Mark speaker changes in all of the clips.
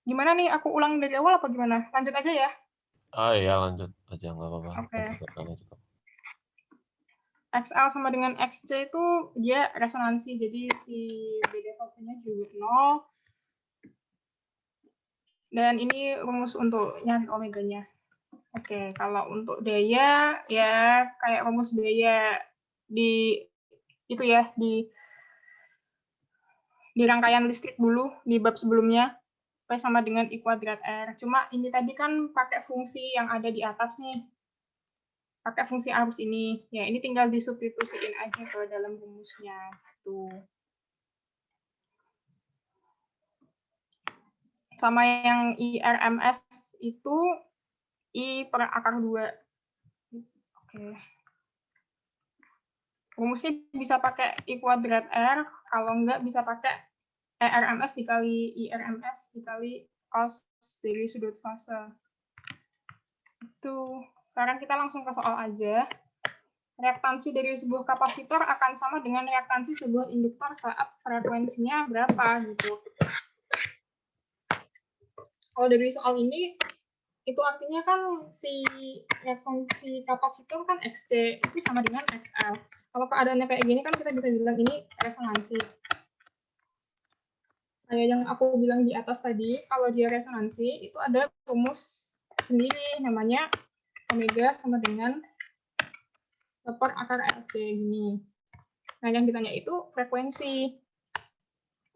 Speaker 1: Gimana nih, aku ulang dari awal apa gimana? Lanjut aja ya?
Speaker 2: Oh iya, lanjut aja, nggak apa-apa.
Speaker 1: Oke.
Speaker 2: Lanjut juga.
Speaker 1: XL sama dengan XC itu dia resonansi, jadi si beda fasenya juga 0. Dan ini rumus untuk nyari omeganya. Oke, kalau untuk daya, ya kayak rumus daya di itu ya, di rangkaian listrik dulu, di bab sebelumnya, P sama dengan I kuadrat R. Cuma ini tadi kan pakai fungsi yang ada di atas nih. Pakai fungsi arus ini. Ya, ini tinggal disubstitusiin aja ke dalam rumusnya. Tuh. Sama yang IRMS itu I per akar 2. Oke. Rumusnya bisa pakai I kuadrat R, kalau enggak bisa pakai ERMS dikali IRMS dikali cos dari sudut fase. Itu. Sekarang kita langsung ke soal aja. Reaktansi dari sebuah kapasitor akan sama dengan reaktansi sebuah induktor saat frekuensinya berapa gitu. Kalau dari soal ini, itu artinya kan si reaktansi kapasitor kan XC itu sama dengan XL. Kalau keadaannya kayak gini kan kita bisa bilang ini resonansi. Kayak yang aku bilang di atas tadi, kalau dia resonansi itu ada rumus sendiri namanya omega sama dengan 1 per akar LC gini. Nah, yang ditanya itu frekuensi.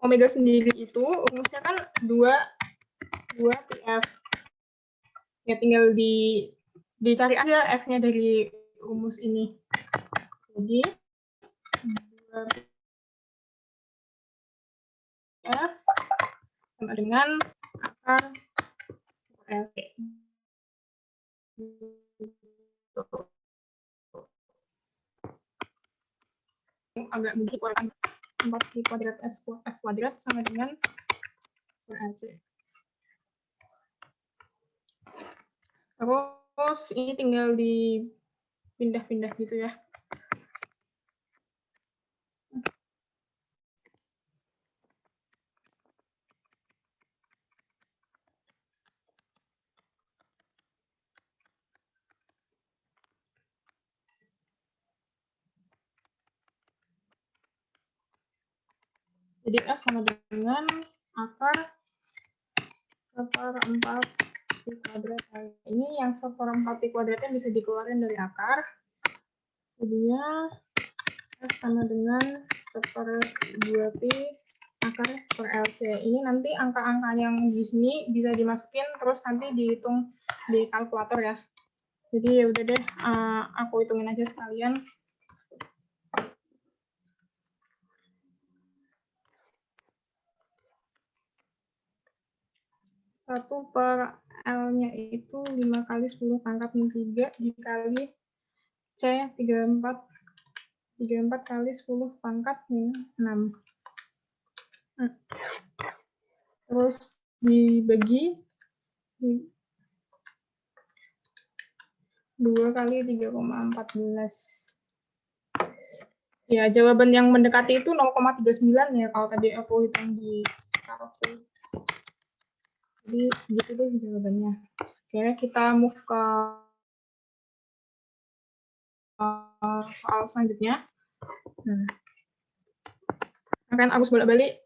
Speaker 1: Omega sendiri itu rumusnya kan 2 PF. Ya tinggal dicari aja F-nya dari rumus ini. Jadi 2 PF sama dengan akar LC. Agak begitu 4 kuadrat F kuadrat sama dengan LC. Terus ini tinggal dipindah-pindah gitu ya. Jadi F sama dengan akar 1/4 pi kuadrat. Ini yang 1/4 pi kuadratnya bisa dikeluarin dari akar. Jadinya F sama dengan 1/2 pi akar per LC. Ini nanti angka-angka yang di sini bisa dimasukin terus nanti dihitung di kalkulator ya. Jadi ya udah deh, aku hitungin aja sekalian. 1 per L-nya itu 5 kali 10 pangkat min 3 dikali C 34 kali 10 pangkat min 6. Terus dibagi 2 kali 3,14. Ya, jawaban yang mendekati itu 0,39 ya kalau tadi aku hitung di kalkulator. Jadi segitu deh jawabannya. Oke, kita move ke soal selanjutnya. Nah, akan arus bolak-balik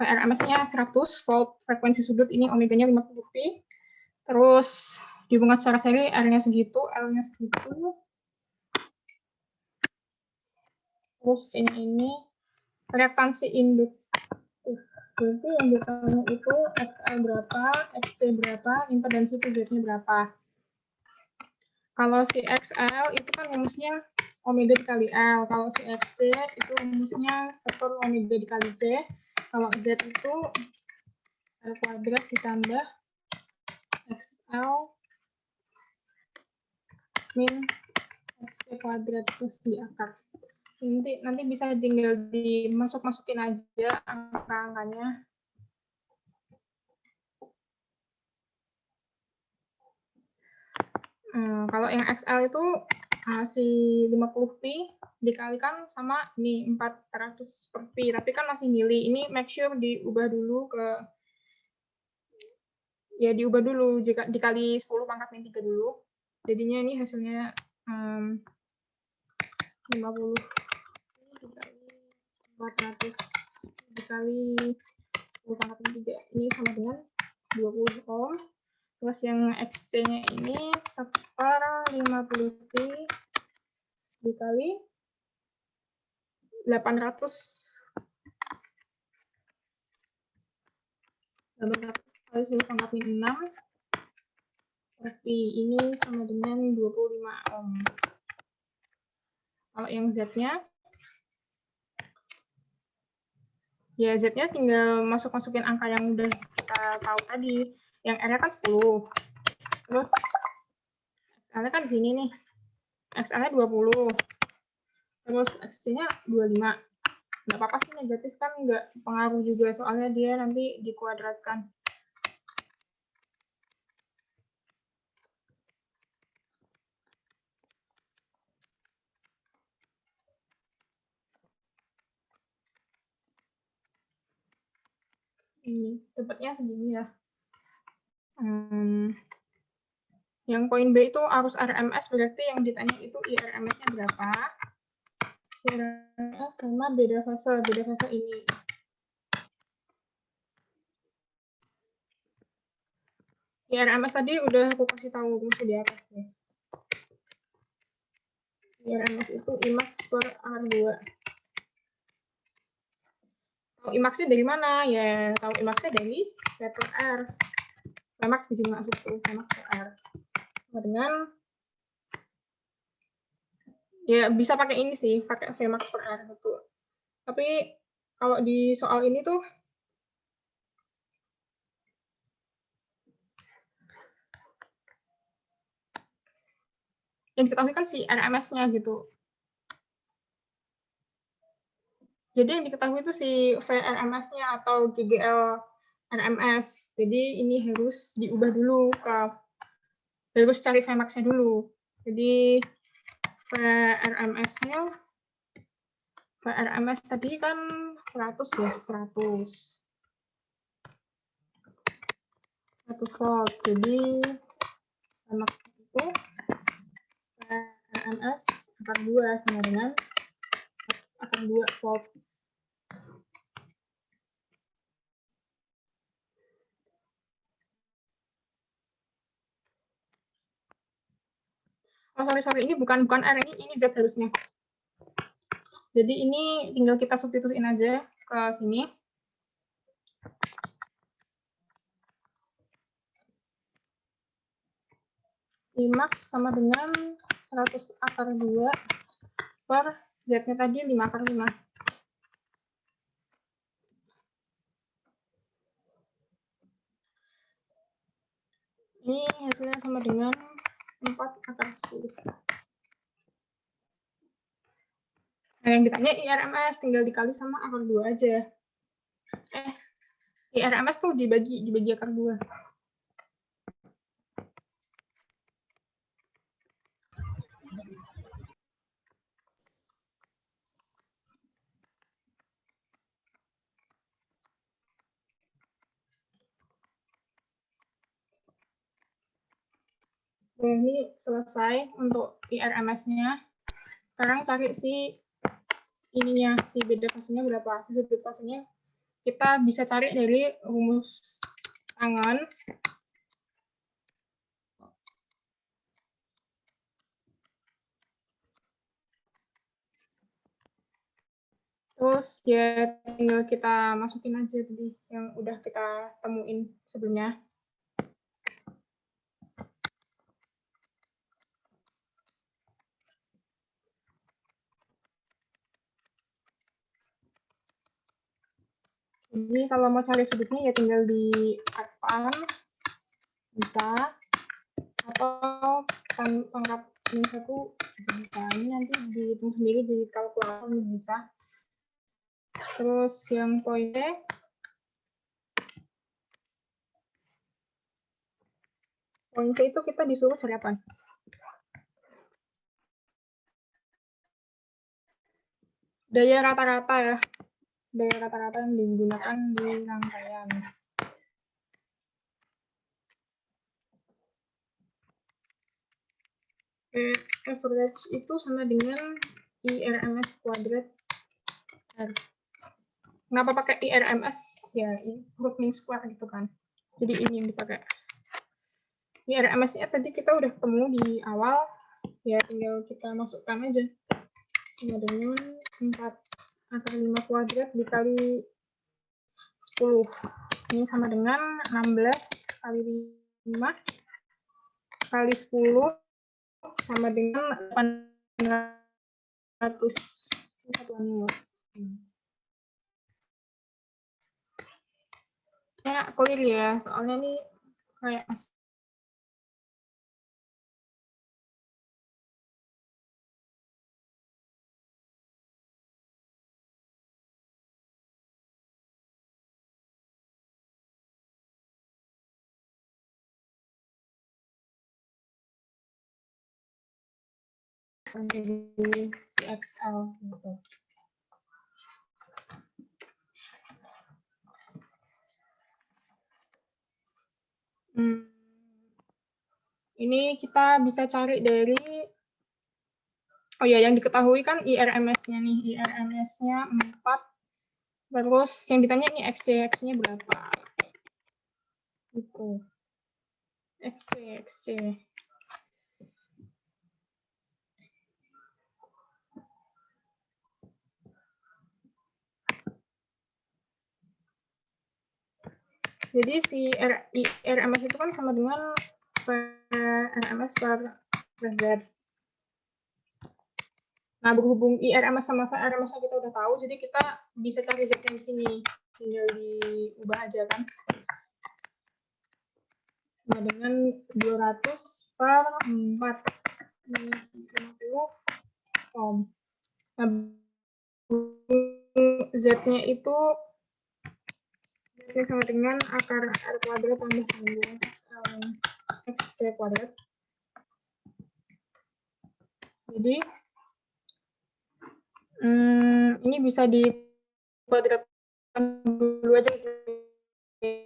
Speaker 1: VRMS-nya 100 volt, frekuensi sudut ini omeganya 50 pi. Terus dihubungkan secara seri R-nya segitu, L-nya segitu. Terus ini reaktansi induk. Berarti yang ditanya itu XL berapa, XC berapa, impedansi Z-nya berapa. Kalau si XL itu kan rumusnya omega dikali L. Kalau si XC itu rumusnya 1 omega dikali C. Kalau Z itu L kuadrat ditambah XL min XC kuadrat terus di akar. Nanti bisa tinggal dimasukin aja angka-angkanya. Kalau yang XL itu si 50 pi dikalikan sama ini 400 per pi, tapi kan masih mili. Ini make sure diubah dulu ke ya diubah dulu, jika dikali 10 pangkat min 3 dulu. Jadinya ini hasilnya 50 dikali 400 dikali 10 pangkat min 3. Ini sama dengan 20 ohm. Terus yang XC-nya ini 50T dikali 800 kali 10 pangkat min 6. Tapi ini sama dengan 25 ohm. Kalau yang Z-nya, ya Z-nya tinggal masukin angka yang udah kita tahu tadi. Yang R-nya kan 10. Terus XL-nya kan di sini nih. XL-nya 20. Terus XC-nya 25. Nggak apa-apa sih negatif, kan nggak pengaruh juga, soalnya dia nanti dikuadratkan. Ini dapatnya segini ya. Yang poin B itu arus RMS, berarti yang ditanya itu IRMS-nya berapa. IRMS sama beda fase ini. IRMS tadi udah aku kasih tahu rumusnya di atas nih. IRMS itu Imax per R2. Tahu Imax-nya dari mana? Ya, tahu Imax-nya dari vektor R. Vmax di sini masuk tuh, Vmax per R. Dengan ya bisa pakai ini sih, pakai Vmax per R betul. Tapi kalau di soal ini tuh yang diketahui kan si RMS-nya gitu. Jadi yang diketahui itu si VRMS-nya atau GGL RMS. Jadi ini harus diubah dulu harus cari Vmax-nya dulu. Jadi VRMS tadi kan 100 ya, 100 volt. Jadi Vmax itu VRMS akar 2 sama dengan akar 2 volt. Oh, sorry, ini bukan R, ini Z harusnya. Jadi ini tinggal kita substitusiin aja ke sini. Imax sama dengan 100 akar 2 per Z-nya tadi 5 akar 5. Ini hasilnya sama dengan 4 akar 10. Nah, yang ditanya IRMS tinggal dikali sama akar 2 aja. IRMS tuh dibagi akar 2. Nah, ini selesai untuk IRMS-nya. Sekarang cari si ininya, si beda fasenya berapa. Si beda fasenya kita bisa cari dari rumus tangan. Terus ya tinggal kita masukin aja tadi yang udah kita temuin sebelumnya. Jadi kalau mau cari sudutnya ya tinggal di advan bisa, atau pangkat min 1 bisa. Ini nanti dihitung sendiri di kalkulator bisa. Terus yang poin C, itu kita disuruh cari apa? Daya rata-rata ya. Daya rata-rata yang digunakan di rangkaian. average itu sama dengan IRMS kuadrat R. Kenapa pakai IRMS? Ya, root mean square gitu kan. Jadi ini yang dipakai. IRMS-nya tadi kita udah ketemu di awal, ya tinggal kita masukkan aja. Sama dengan 4 × 5 kuadrat dikali 10. Ini sama dengan 16 kali 5 kali 10 sama dengan 800 satuan. Ya, clear ya, soalnya nih kayak di CXL gitu. Ini kita bisa cari dari, oh ya, yang diketahui kan IRMS-nya nih, IRMS-nya 4, terus yang ditanya ini XC-nya berapa? Gitu. XC. Jadi si RMS itu kan sama dengan RMS per Z. Nah, berhubung IRMS sama VRMS kita udah tahu, jadi kita bisa cari Z-nya di sini. Tinggal diubah aja kan. Sama dengan 200 per 4. 50 ohm. Nah, Z-nya itu sama dengan akar R kuadrat tambah dengan XC kuadrat. Jadi ini bisa di kuadratkan dulu aja supaya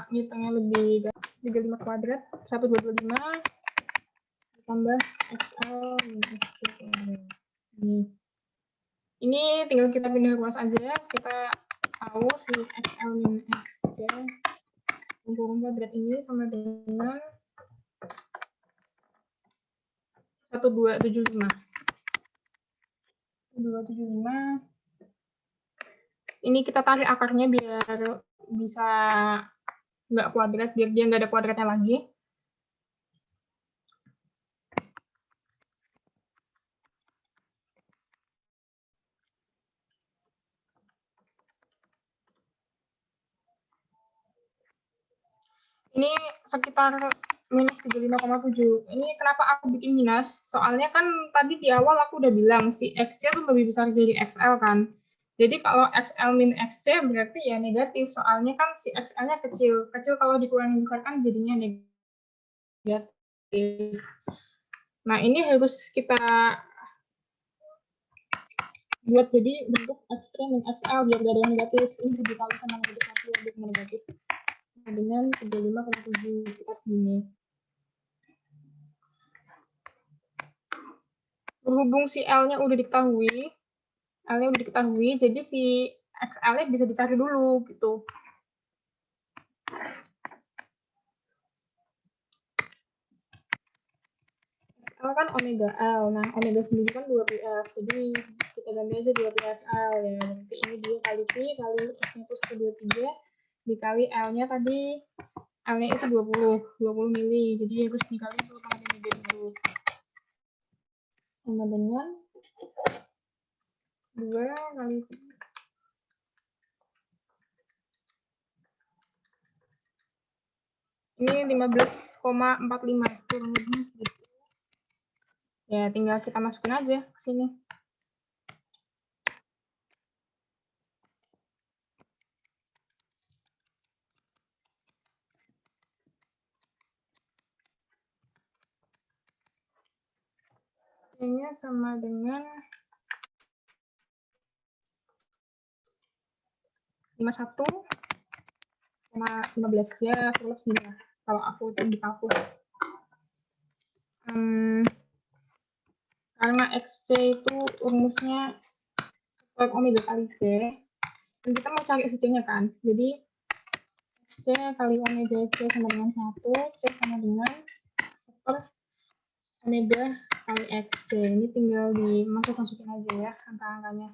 Speaker 1: ngitungnya lebih 35 kuadrat 1225 ditambah XL minus XC. Ini tinggal kita pindah ruas aja, kita tahu si XL minus XC kurung kuadrat ini sama dengan 1275. 1275. Ini kita tarik akarnya biar bisa nggak kuadrat, biar dia nggak ada kuadratnya lagi. Ini sekitar minus 35,7. Ini kenapa aku bikin minus? Soalnya kan tadi di awal aku udah bilang si XC itu lebih besar dari XL kan. Jadi kalau XL min XC berarti ya negatif. Soalnya kan si XL-nya kecil. Kecil kalau dikurangin besar kan jadinya negatif. Nah, ini harus kita buat jadi bentuk XC min XL biar gak ada yang negatif. Ini dikali sama negatif 1 biar negatif. Dengan 35,7 kita sini. Berhubung si L-nya udah diketahui, jadi si XL-nya bisa dicari dulu gitu. XL kan omega L. Nah, omega sendiri kan 2πf. Jadi kita ganti aja 2πfL ya. Nanti ini dia kali Q kali X-nya itu 123 dikali L-nya tadi. L-nya itu 20 mili. Jadi harus dikali 2,3 dulu. Sama dengan 2 kali ini 15,45 kurang lebih segitu. Ya, tinggal kita masukin aja ke sini. Ini sama dengan 51,15 ya, kurang lebih lah. Kalau aku itu di kalkul. Karena XC itu rumusnya super omega kali C, dan kita mau cari C-nya kan. Jadi XC kali omega C sama dengan 1, C sama dengan super omega kali XC. Ini tinggal dimasukin aja ya angka-angkanya.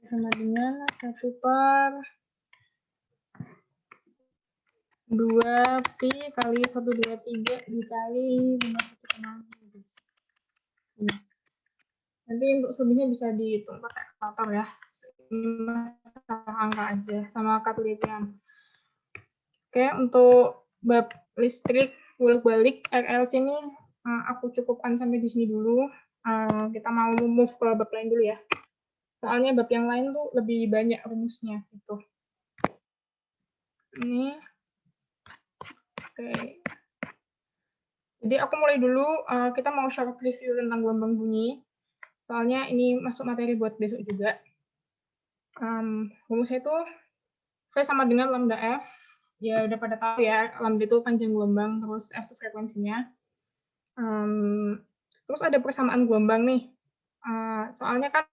Speaker 1: Sama dengan 1 per 2 pi kali 123 dikali 51,6. Nanti untuk selebihnya bisa dihitung pakai kalkulator ya. Ini masalah angka aja sama penelitian. Oke, untuk bab listrik bolak-balik RLC ini aku cukupkan sampai di sini dulu. Kita mau move ke bab lain dulu ya. Soalnya bab yang lain tuh lebih banyak rumusnya gitu. Ini. Oke. Jadi aku mulai dulu, kita mau short review tentang gelombang bunyi. Soalnya ini masuk materi buat besok juga. Rumusnya itu V sama dengan lambda F. Ya udah pada tahu ya, lambda itu panjang gelombang, terus F itu frekuensinya. Terus ada persamaan gelombang nih. Soalnya kan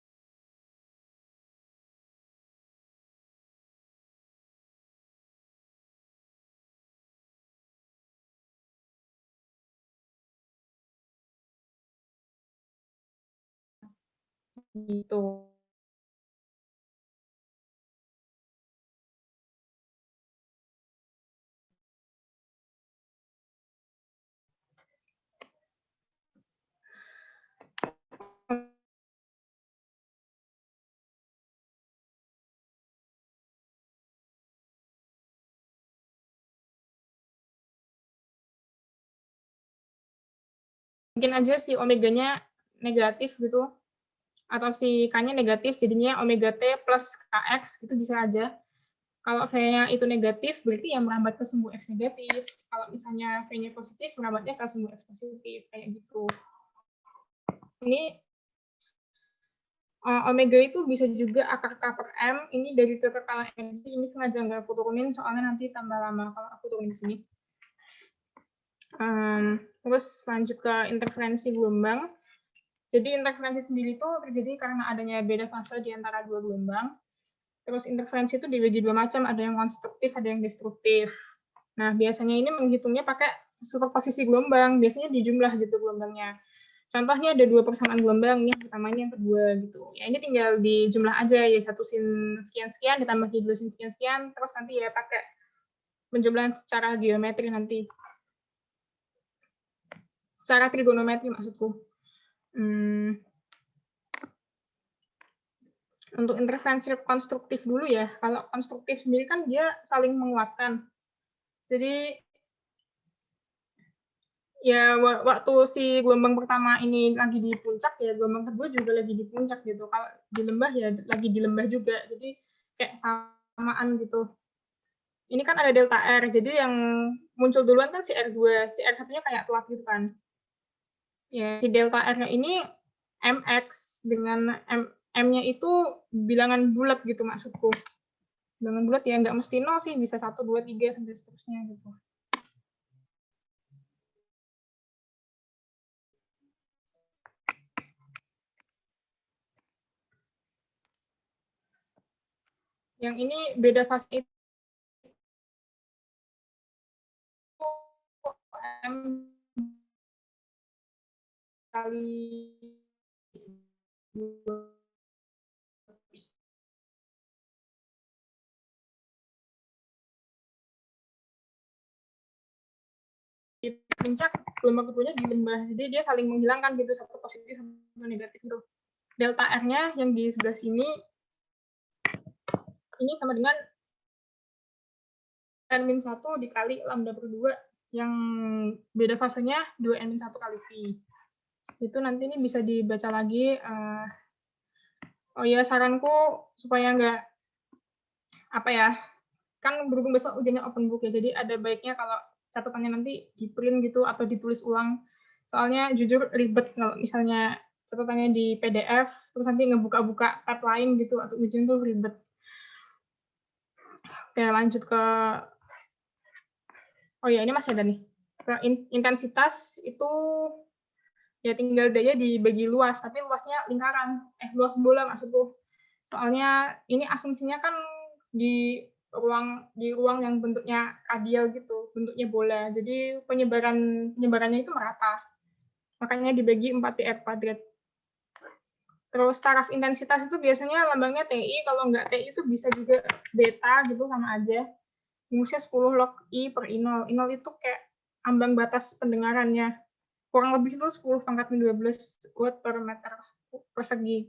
Speaker 1: gitu. Mungkin aja si omeganya negatif gitu, atau si K-nya negatif, jadinya omega T plus KX, itu bisa aja. Kalau V-nya itu negatif, berarti yang merambat ke sumbu X negatif. Kalau misalnya V-nya positif, merambatnya ke sumbu X positif, kayak gitu. Ini omega itu bisa juga akar K per M, ini dari kekerkalan energi, ini sengaja nggak aku turunin, soalnya nanti tambah lama kalau aku turunin di sini. Terus lanjut ke interferensi gelombang. Jadi interferensi sendiri itu terjadi karena adanya beda fase di antara dua gelombang. Terus interferensi itu dibagi dua macam, ada yang konstruktif, ada yang destruktif. Nah, biasanya ini menghitungnya pakai superposisi gelombang, biasanya dijumlah gitu gelombangnya. Contohnya ada dua persamaan gelombang, yang pertama ini yang kedua gitu. Ya ini tinggal dijumlah aja ya, 1 sin sekian-sekian ditambah 2 sin sekian-sekian, terus nanti ya pakai penjumlahan secara geometri nanti. Secara trigonometri maksudku. Untuk interferensi konstruktif dulu ya. Kalau konstruktif sendiri kan dia saling menguatkan. Jadi ya waktu si gelombang pertama ini lagi di puncak, ya gelombang kedua juga lagi di puncak gitu. Kalau di lembah ya lagi di lembah juga. Jadi kayak samaan gitu. Ini kan ada delta R, jadi yang muncul duluan kan si R2, si R1-nya kayak telat gitu kan. Ya, si delta R-nya ini MX dengan M-nya itu bilangan bulat gitu maksudku. Bilangan bulat ya nggak mesti 0 sih, bisa 1, 2, 3, sampai seterusnya gitu. Yang ini beda fase itu M kali 2. Di puncak, gelombang keduanya di lembah. Jadi dia saling menghilangkan gitu, satu positif sama negatif gitu. Delta R-nya yang di sebelah sini ini sama dengan N-1 dikali lambda per 2, yang beda fasenya 2N-1 kali Pi. Itu nanti ini bisa dibaca lagi. Oh ya, saranku supaya nggak, apa ya, kan berhubung besok ujiannya open book ya, jadi ada baiknya kalau catatannya nanti di print gitu atau ditulis ulang. Soalnya jujur ribet kalau misalnya catatannya di PDF, terus nanti ngebuka-buka tab lain gitu, atau ujian tuh ribet. Oke, lanjut ke, oh ya ini masih ada nih. Ke intensitas itu ya tinggal aja dibagi luas, tapi luasnya lingkaran, luas bola maksudku. Soalnya ini asumsinya kan di ruang yang bentuknya radial gitu, bentuknya bola. Jadi penyebarannya itu merata. Makanya dibagi 4πr². Terus taraf intensitas itu biasanya lambangnya TI, kalau nggak TI itu bisa juga beta gitu, sama aja. Rumusnya 10 log I per I0. I0 itu kayak ambang batas pendengarannya. Kurang lebih itu 10 pangkat 12 watt per meter persegi.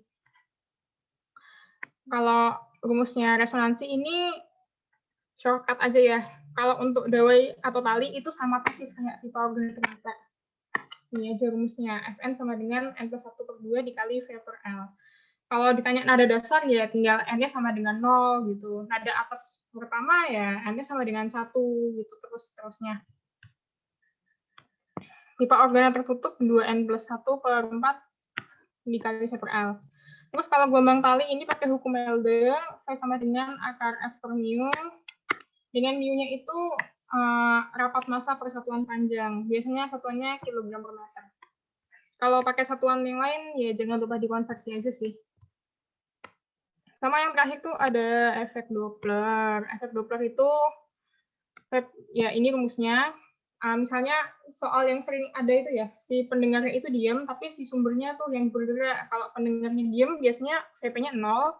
Speaker 1: Kalau rumusnya resonansi ini shortcut aja ya. Kalau untuk dawai atau tali itu sama persis kayak pipa organotermata. Ini aja rumusnya. Fn sama dengan N+1/2 dikali V per L. Kalau ditanya nada dasar ya tinggal N-nya sama dengan 0 gitu. Nada atas pertama ya N-nya sama dengan 1 gitu, terusnya. Pipa organa tertutup 2N+1/4 dikali V per L. Terus kalau gelombang tali ini pakai hukum Elde, V sama dengan akar F per mu. Dengan mu-nya itu rapat massa per satuan panjang. Biasanya satuannya kilogram per meter. Kalau pakai satuan yang lain, ya jangan lupa dikonversi aja sih. Sama yang terakhir tuh ada efek Doppler. Efek Doppler itu, ya ini rumusnya. Misalnya soal yang sering ada itu ya, si pendengarnya itu diam, tapi si sumbernya tuh yang bergerak. Kalau pendengarnya diam, biasanya VP-nya 0.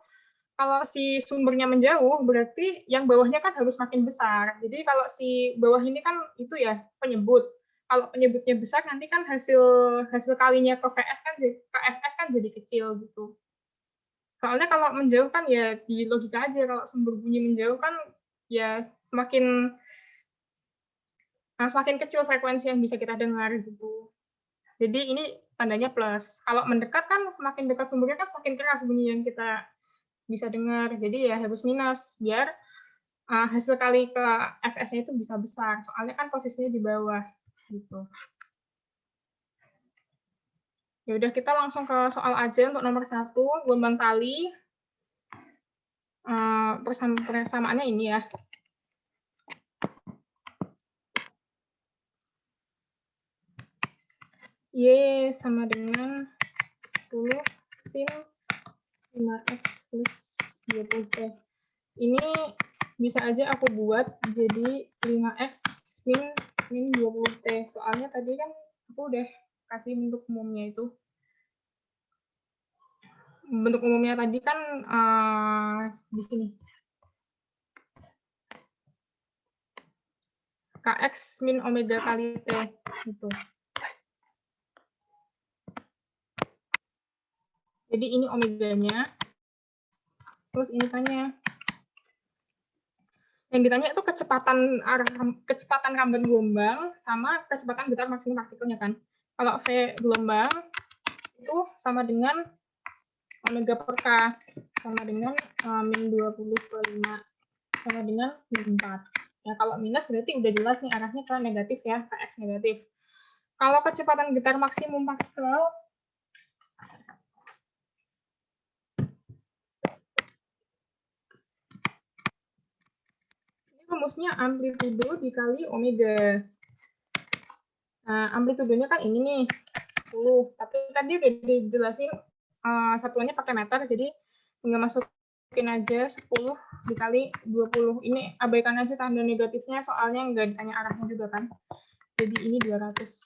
Speaker 1: Kalau si sumbernya menjauh, berarti yang bawahnya kan harus makin besar. Jadi kalau si bawah ini kan itu ya penyebut. Kalau penyebutnya besar, nanti kan hasil kalinya ke FS kan jadi kecil gitu. Soalnya kalau menjauh kan ya di logika aja, kalau sumber bunyi menjauh kan ya semakin kecil frekuensi yang bisa kita dengar gitu. Jadi ini tandanya plus. Kalau mendekat kan semakin dekat sumbernya kan semakin keras bunyi yang kita bisa dengar. Jadi ya harus minus biar hasil kali ke FS-nya itu bisa besar. Soalnya kan posisinya di bawah gitu. Ya udah kita langsung ke soal aja untuk nomor 1, gelombang tali. Persamaannya ini ya. Y sama dengan 10 sin 5x plus 20t. Ini bisa aja aku buat jadi 5x min 20t. Soalnya tadi kan aku udah kasih bentuk umumnya itu. Bentuk umumnya tadi kan di sini. Kx min omega kali t gitu. Jadi ini omeganya. Terus ini tanya. Yang ditanya itu kecepatan ramban gelombang sama kecepatan getar maksimum partikelnya kan. Kalau V gelombang itu sama dengan omega per K sama dengan min 20/5 sama dengan min 4. Ya kalau minus berarti udah jelas nih arahnya ke negatif ya, ke X negatif. Kalau kecepatan getar maksimum partikel rumusnya amplitudo dikali omega. Nah, amplitudenya kan ini nih, 10. Tapi tadi udah dijelasin satuannya pakai meter, jadi nggak masukin aja 10 dikali 20. Ini abaikan aja tanda negatifnya, soalnya nggak ditanya arahnya juga kan. Jadi ini 200.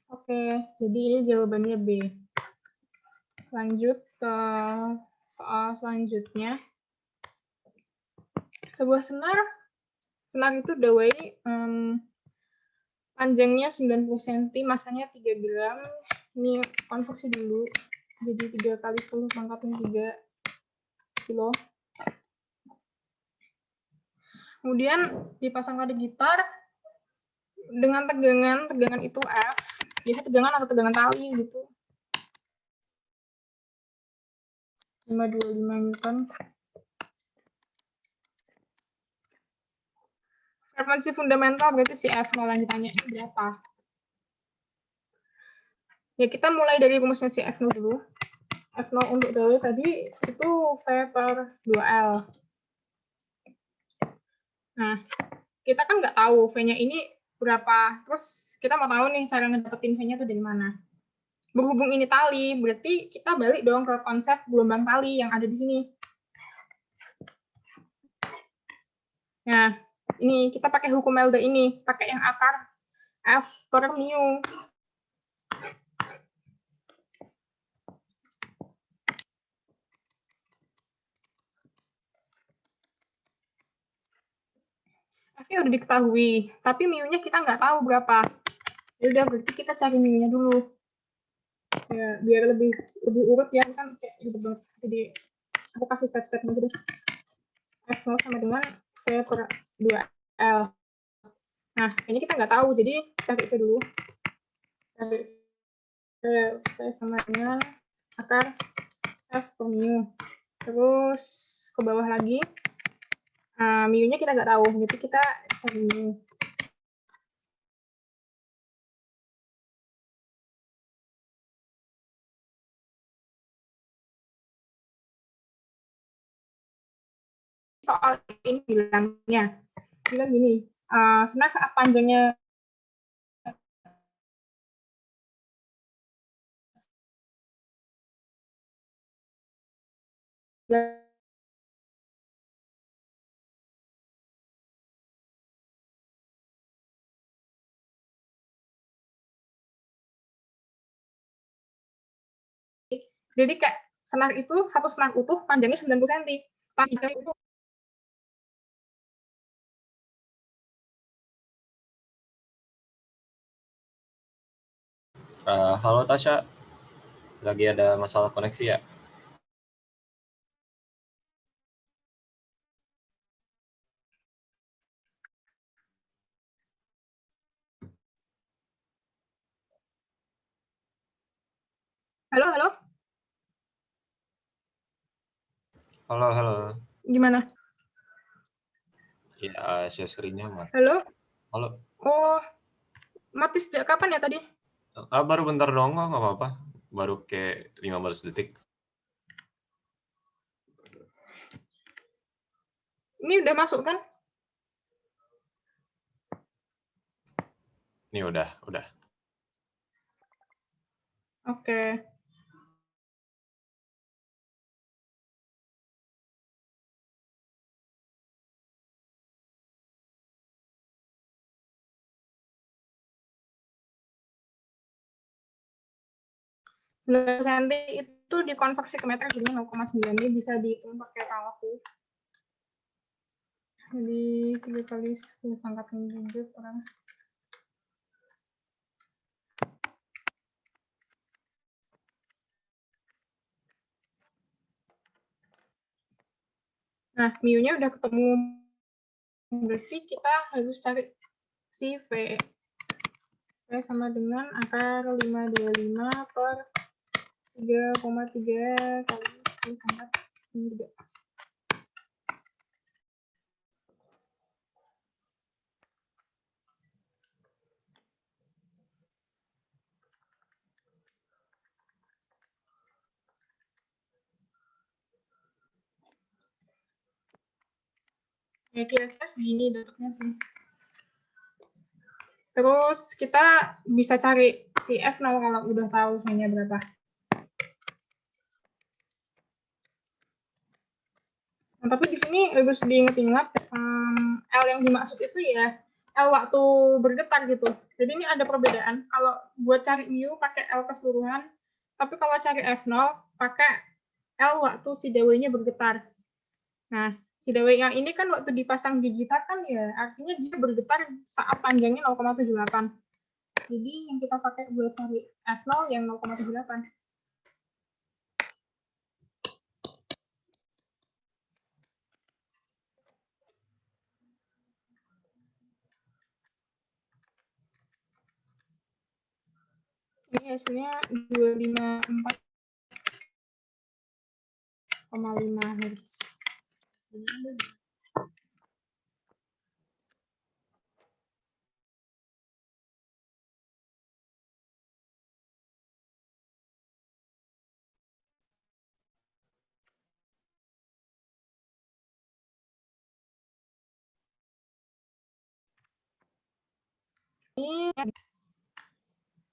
Speaker 1: Oke, jadi ini jawabannya B. Lanjut ke soal selanjutnya. Sebuah senar itu dawai panjangnya 90 cm, masanya 3 gram. Ini konversi dulu. Jadi 3 kali 10 pangkatnya 3 kilo. Kemudian dipasangkan di gitar dengan tegangan itu F. Biasa tegangan atau tegangan tali gitu. 525 Newton. Frekuensi fundamental berarti si F0 yang ditanya berapa. Ya kita mulai dari rumusnya si F0 dulu. F0 untuk dawai tadi itu V per 2L. Nah, kita kan nggak tahu V-nya ini berapa, terus kita mau tahu nih cara ngedapetin V-nya itu dari mana. Berhubung ini tali, berarti kita balik dong ke konsep gelombang tali yang ada di sini. Nah, ini kita pakai hukum Melde ini, pakai yang akar F per mu. F-nya udah diketahui, tapi mu-nya kita nggak tahu berapa. Ya udah, berarti kita cari mu-nya dulu. Ya, biar lebih urut ya, kan kayak gitu banget. Jadi aku kasih step-step dulu. F0 sama dengan V per 2L. Nah, ini kita nggak tahu, jadi cari V dulu. Cari V sama dengan akar F per mu. Terus ke bawah lagi. Mu-nya kita nggak tahu, jadi kita cari mu. Soal ini bilang gini, senar panjangnya jadi kayak senar itu satu senar utuh panjangnya 90 cm. Panjangnya itu
Speaker 2: Halo Tasya, lagi ada masalah koneksi ya?
Speaker 1: halo halo
Speaker 2: Halo, halo.
Speaker 1: gimana?
Speaker 2: Ya, share screen-nya mati.
Speaker 1: Halo?
Speaker 2: Halo.
Speaker 1: Oh, mati sejak kapan ya tadi?
Speaker 2: Baru bentar dong kok, nggak apa-apa. Baru kayak 15 detik.
Speaker 1: Ini udah masuk kan?
Speaker 2: Ini udah.
Speaker 1: Oke. Cm itu dikonversi ke meter jadi 0,9, ini bisa dihitung pakai kalku. Jadi 3 kali 10 pangkat 7 per. Nah, mu-nya udah ketemu. Berarti kita harus cari si V. V sama dengan akar 525 per 3,3 kali 10 pangkat 3. Ya kira-kira segini dapatnya sih. Terus kita bisa cari si F0 kalau udah tahu V-nya berapa. Nah, tapi di sini harus diingat-ingat L yang dimaksud itu ya L waktu bergetar gitu. Jadi ini ada perbedaan. Kalau buat cari mu pakai L keseluruhan, tapi kalau cari F0 pakai L waktu si dawainya bergetar. Nah, si dawai yang ini kan waktu dipasang di gitar kan ya, artinya dia bergetar saat panjangnya 0,78. Jadi yang kita pakai buat cari F0 yang 0,78. Ini hasilnya 254,5 Hz.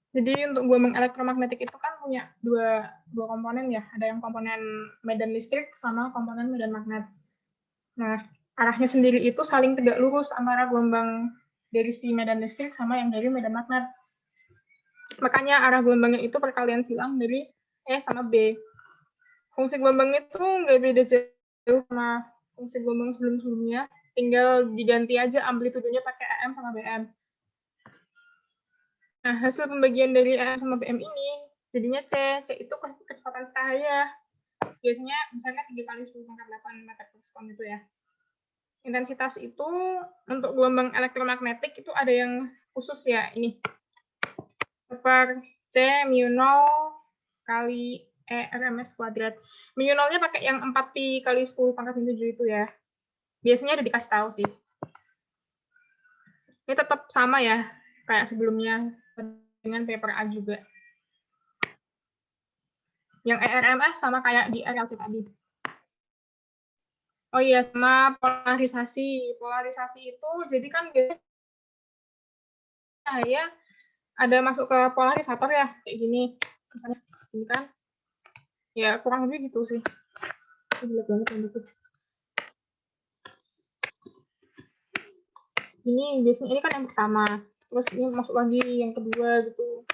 Speaker 1: Jadi untuk gelombang elektromagnetik itu kan punya dua komponen ya. Ada yang komponen medan listrik sama komponen medan magnet. Nah, arahnya sendiri itu saling tegak lurus antara gelombang dari si medan listrik sama yang dari medan magnet. Makanya arah gelombangnya itu perkalian silang dari E sama B. Fungsi gelombang itu nggak beda jauh sama fungsi gelombang sebelum-sebelumnya. Tinggal diganti aja amplitudenya pakai AM sama BM. Nah, hasil pembagian dari AM sama BM ini jadinya C. C itu kecepatan cahaya. Biasanya misalnya 3 kali 10⁸ meter per sekon itu ya. Intensitas itu untuk gelombang elektromagnetik itu ada yang khusus ya, ini. Per C mu 0 kali E RMS kuadrat. Mu 0-nya pakai yang 4pi kali 10⁻7 itu ya. Biasanya udah dikasih tahu sih. Ini tetap sama ya, kayak sebelumnya dengan paper A juga. Yang ERMS sama kayak di RLC tadi. Oh iya, sama polarisasi. Polarisasi itu jadi kan cahaya ada masuk ke polarisator ya, kayak gini. Misalnya ini kan. Ya, kurang lebih gitu sih. Jelek banget bentuknya. Ini biasanya ini kan yang pertama. Terus ini masuk lagi yang kedua gitu.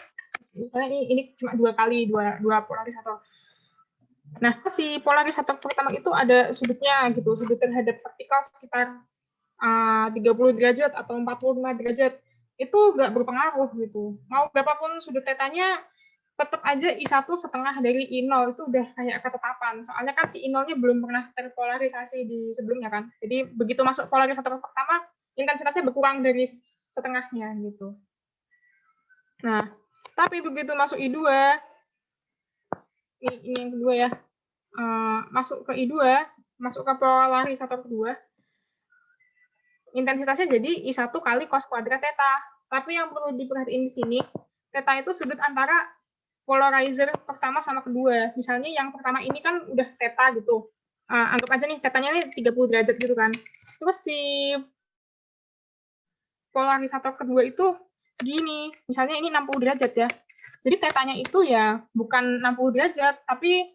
Speaker 1: Misalnya ini cuma 2 kali, dua polarisator. Nah, si polarisator pertama itu ada sudutnya gitu, sudut terhadap vertikal sekitar 30 derajat atau 45 derajat. Itu nggak berpengaruh gitu. Mau berapapun sudut tetanya, tetap aja I1 setengah dari I0 itu udah kayak ketetapan. Soalnya kan si I0-nya belum pernah terpolarisasi di sebelumnya kan. Jadi begitu masuk polarisator pertama, intensitasnya berkurang dari setengahnya gitu. Nah, tapi begitu masuk I2, ini yang kedua ya, masuk ke I2, masuk ke polarisator kedua, intensitasnya jadi I1 kali cos kuadrat theta. Tapi yang perlu diperhatiin di sini, theta itu sudut antara polarizer pertama sama kedua. Misalnya yang pertama ini kan udah theta gitu. Anggap aja nih tetanya ini 30 derajat gitu kan. Terus si polarisator kedua itu segini. Misalnya ini 60 derajat ya. Jadi tetanya itu ya bukan 60 derajat, tapi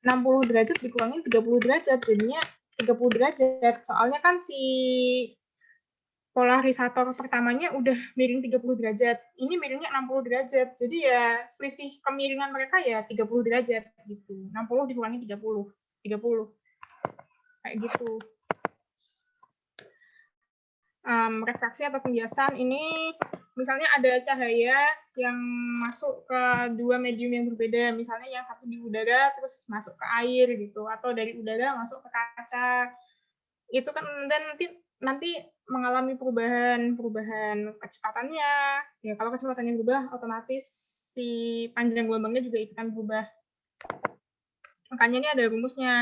Speaker 1: 60 derajat dikurangin 30 derajat. Jadinya 30 derajat. Soalnya kan si polarisator pertamanya udah miring 30 derajat. Ini miringnya 60 derajat. Jadi ya selisih kemiringan mereka ya 30 derajat gitu. 60 dikurangi 30. 30. Kayak gitu. Refraksi atau pembiasan ini misalnya ada cahaya yang masuk ke dua medium yang berbeda. Misalnya yang satu di udara terus masuk ke air gitu, atau dari udara masuk ke kaca. Itu kan nanti mengalami perubahan kecepatannya. Ya kalau kecepatannya berubah, otomatis si panjang gelombangnya juga ikutan berubah. Makanya ini ada rumusnya.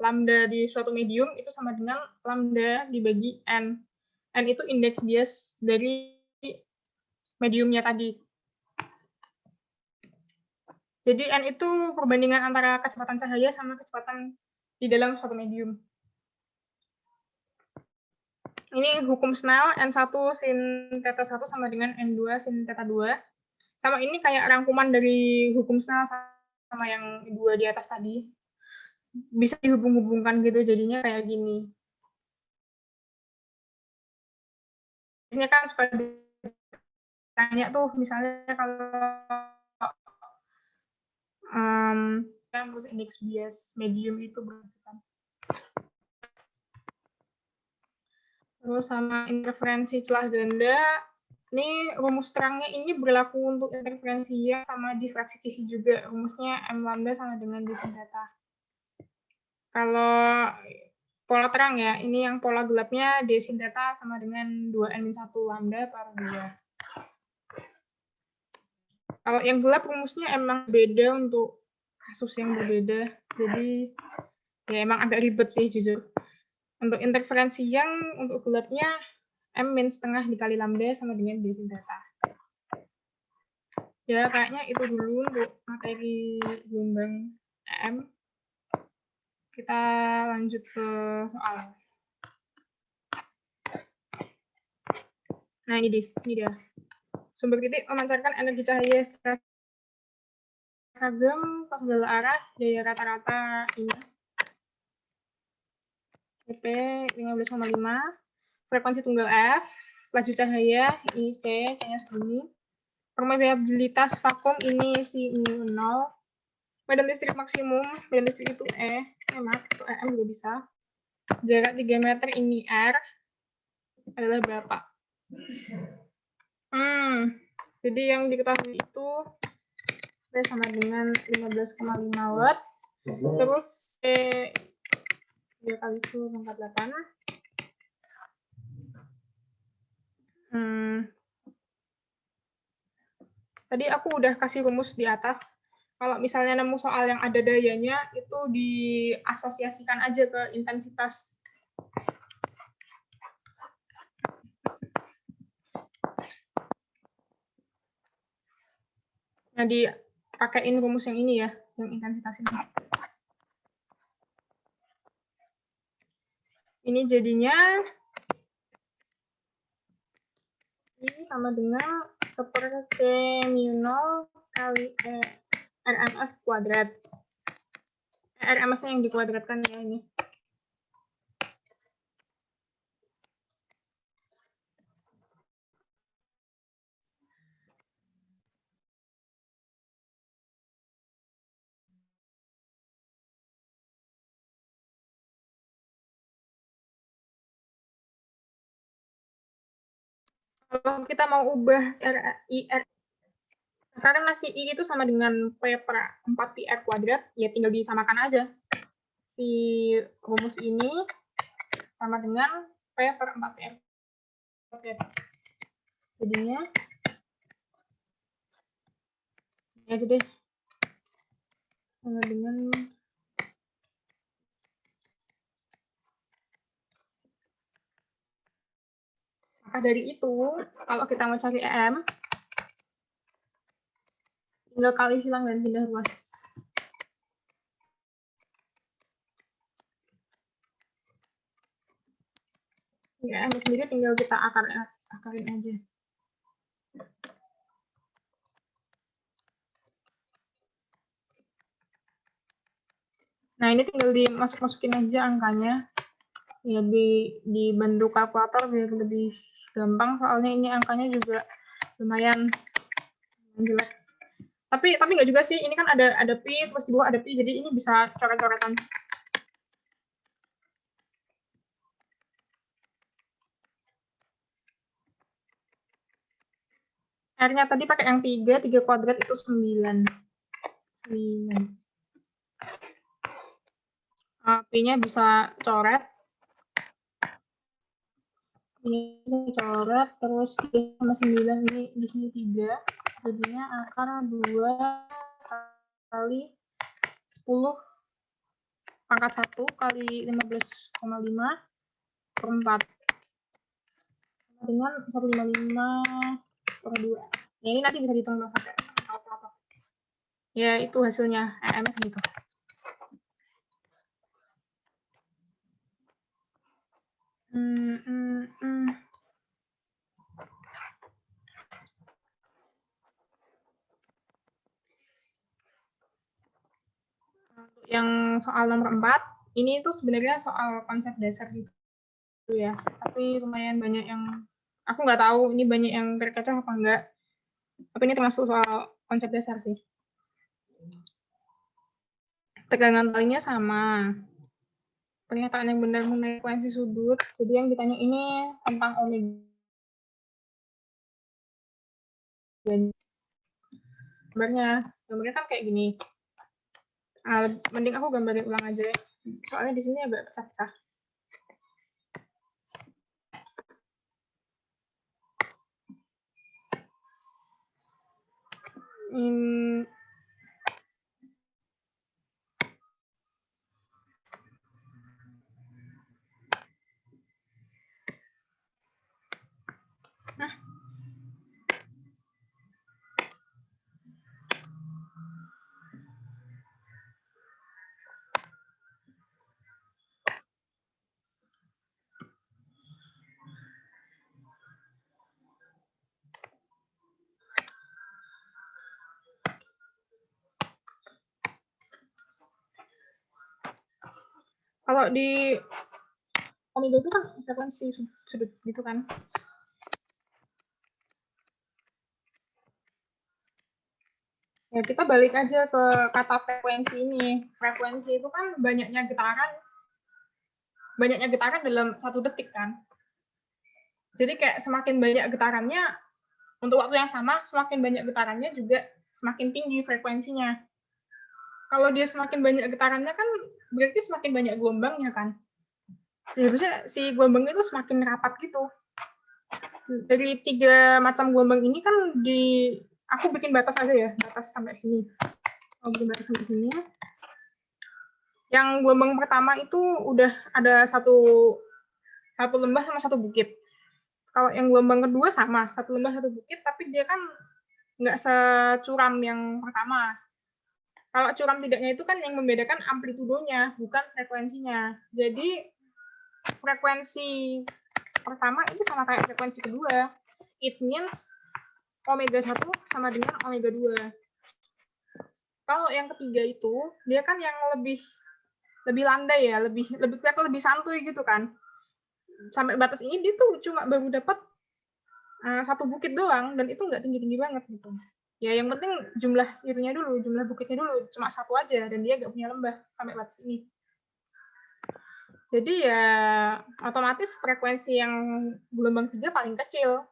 Speaker 1: Lambda di suatu medium itu sama dengan lambda dibagi n. N itu indeks bias dari mediumnya tadi. Jadi n itu perbandingan antara kecepatan cahaya sama kecepatan di dalam suatu medium. Ini hukum Snell, N1 sin theta 1 sama dengan N2 sin theta 2. Sama ini kayak rangkuman dari hukum Snell sama yang dua di atas tadi. Bisa dihubung-hubungkan gitu, jadinya kayak gini. Biasanya kan suka ditanya tuh, misalnya kalau indeks bias medium itu berapa? Terus sama interferensi celah ganda, ini rumus terangnya ini berlaku untuk interferensi yang sama difraksi Kisi juga. Rumusnya M lambda sama dengan D sin theta. Kalau pola terang ya, ini yang pola gelapnya D sin theta sama dengan 2n-1 lambda per 2. Kalau yang gelap rumusnya emang beda untuk kasus yang berbeda. Jadi ya emang agak ribet sih jujur. Untuk interferensi yang untuk gelapnya M-setengah dikali lambda sama dengan D sin theta. Ya kayaknya itu dulu untuk materi gelombang EM. Kita lanjut ke soal. Nah, ini dia. Sumber titik memancarkan energi cahaya secara seragam ke segala arah, daya rata-rata ini. PP 15,5. Frekuensi tunggal F, laju cahaya, ini C-nya segini. Permeabilitas vakum ini si mu 0. Medan listrik maksimum, medan listrik itu E, hemat, itu EM juga bisa. Jarak 3 meter ini R adalah berapa? Jadi yang diketahui itu B sama dengan 15,5 watt. Terus C 3 kali 10 pangkat 8. Tadi aku udah kasih rumus di atas. Kalau misalnya nemu soal yang ada dayanya, itu diasosiasikan aja ke intensitas. Nah, dipakein rumus yang ini ya, yang intensitas ini. Ini jadinya ini sama dengan 1/C mu 0 kali RMS kuadrat. RMS-nya yang dikuadratkan ya ini. Kalau kita mau ubah IR, karena si I itu sama dengan P/4πr kuadrat, ya tinggal disamakan aja. Si rumus ini sama dengan P/4πr kuadrat. Jadinya, ya aja deh. Sama dengan maka dari itu, kalau kita mau cari EM, tinggal kali silang dan pindah ruas. Ya, EM sendiri tinggal kita akarin aja. Nah, ini tinggal dimasukin aja angkanya. Ya, dibantu kalkulator biar lebih gampang, soalnya ini angkanya juga lumayan jelek. Tapi nggak juga sih, ini kan ada pi, terus di bawah ada pi, jadi ini bisa coret-coretan. R-nya tadi pakai yang 3 kuadrat itu 9. P-nya bisa coret. Ini bisa coret, terus sama 9 ini di sini 3. Jadinya akar 2 kali 10 pangkat 1 kali 15,5 per 4. Dengan 155/2. Ya, ini nanti bisa dihitung pakai kalkulator. Ya, itu hasilnya EMS gitu. Yang soal nomor 4, ini tuh sebenarnya soal konsep dasar gitu ya. Tapi lumayan banyak yang, aku nggak tahu ini banyak yang terkecoh apa enggak. Tapi ini termasuk soal konsep dasar sih. Tegangan talinya sama. Pernyataan yang benar mengenai frekuensi sudut. Jadi yang ditanya ini tentang omega. Gambarnya kan kayak gini. Mending aku gambarin ulang aja ya. Soalnya di sini agak pecah-pecah. Kalau di omega itu kan frekuensi sudut gitu kan. Ya, kita balik aja ke kata frekuensi ini. Frekuensi itu kan banyaknya getaran dalam 1 detik kan. Jadi kayak semakin banyak getarannya, untuk waktu yang sama, semakin banyak getarannya juga semakin tinggi frekuensinya. Kalau dia semakin banyak getarannya kan berarti semakin banyak gelombangnya kan. Jadi harusnya si gelombang itu semakin rapat gitu. Dari 3 macam gelombang ini kan aku bikin batas aja ya, batas sampai sini. Aku bikin batas sampai sini. Yang gelombang pertama itu udah ada satu lembah sama satu bukit. Kalau yang gelombang kedua sama, 1 lembah 1 bukit, tapi dia kan nggak securam yang pertama. Kalau curam tidaknya itu kan yang membedakan amplitudonya, bukan frekuensinya. Jadi frekuensi pertama itu sama kayak frekuensi kedua. It means omega 1 sama dengan omega 2. Kalau yang ketiga itu, dia kan yang lebih landai ya, lebih kelihatan lebih santuy gitu kan. Sampai batas ini dia tuh cuma baru dapat 1 bukit doang, dan itu nggak tinggi-tinggi banget gitu. Ya yang penting jumlah itunya dulu, jumlah bukitnya dulu, cuma 1 aja, dan dia nggak punya lembah sampai batas ini. Jadi ya otomatis frekuensi yang gelombang 3 paling kecil.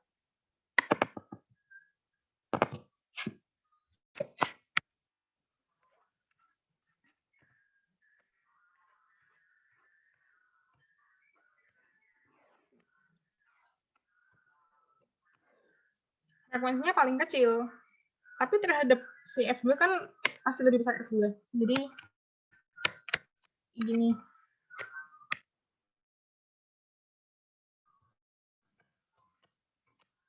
Speaker 1: Frekuensinya paling kecil. Tapi terhadap si F2 kan pasti lebih besar F2. Jadi gini.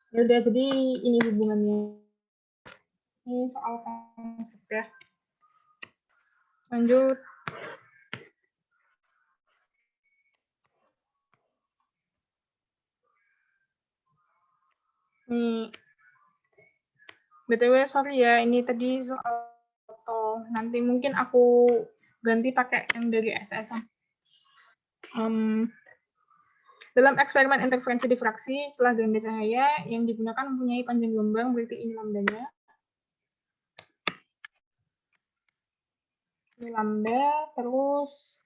Speaker 1: Ya udah, jadi ini hubungannya. Ini soal konsep ya. Lanjut. Nih. BTW sorry ya, ini tadi soal foto. Nanti mungkin aku ganti pakai yang dari SSM. Dalam eksperimen interferensi difraksi celah ganda cahaya yang digunakan mempunyai panjang gelombang, berarti ini lambdanya. Ini lambda, terus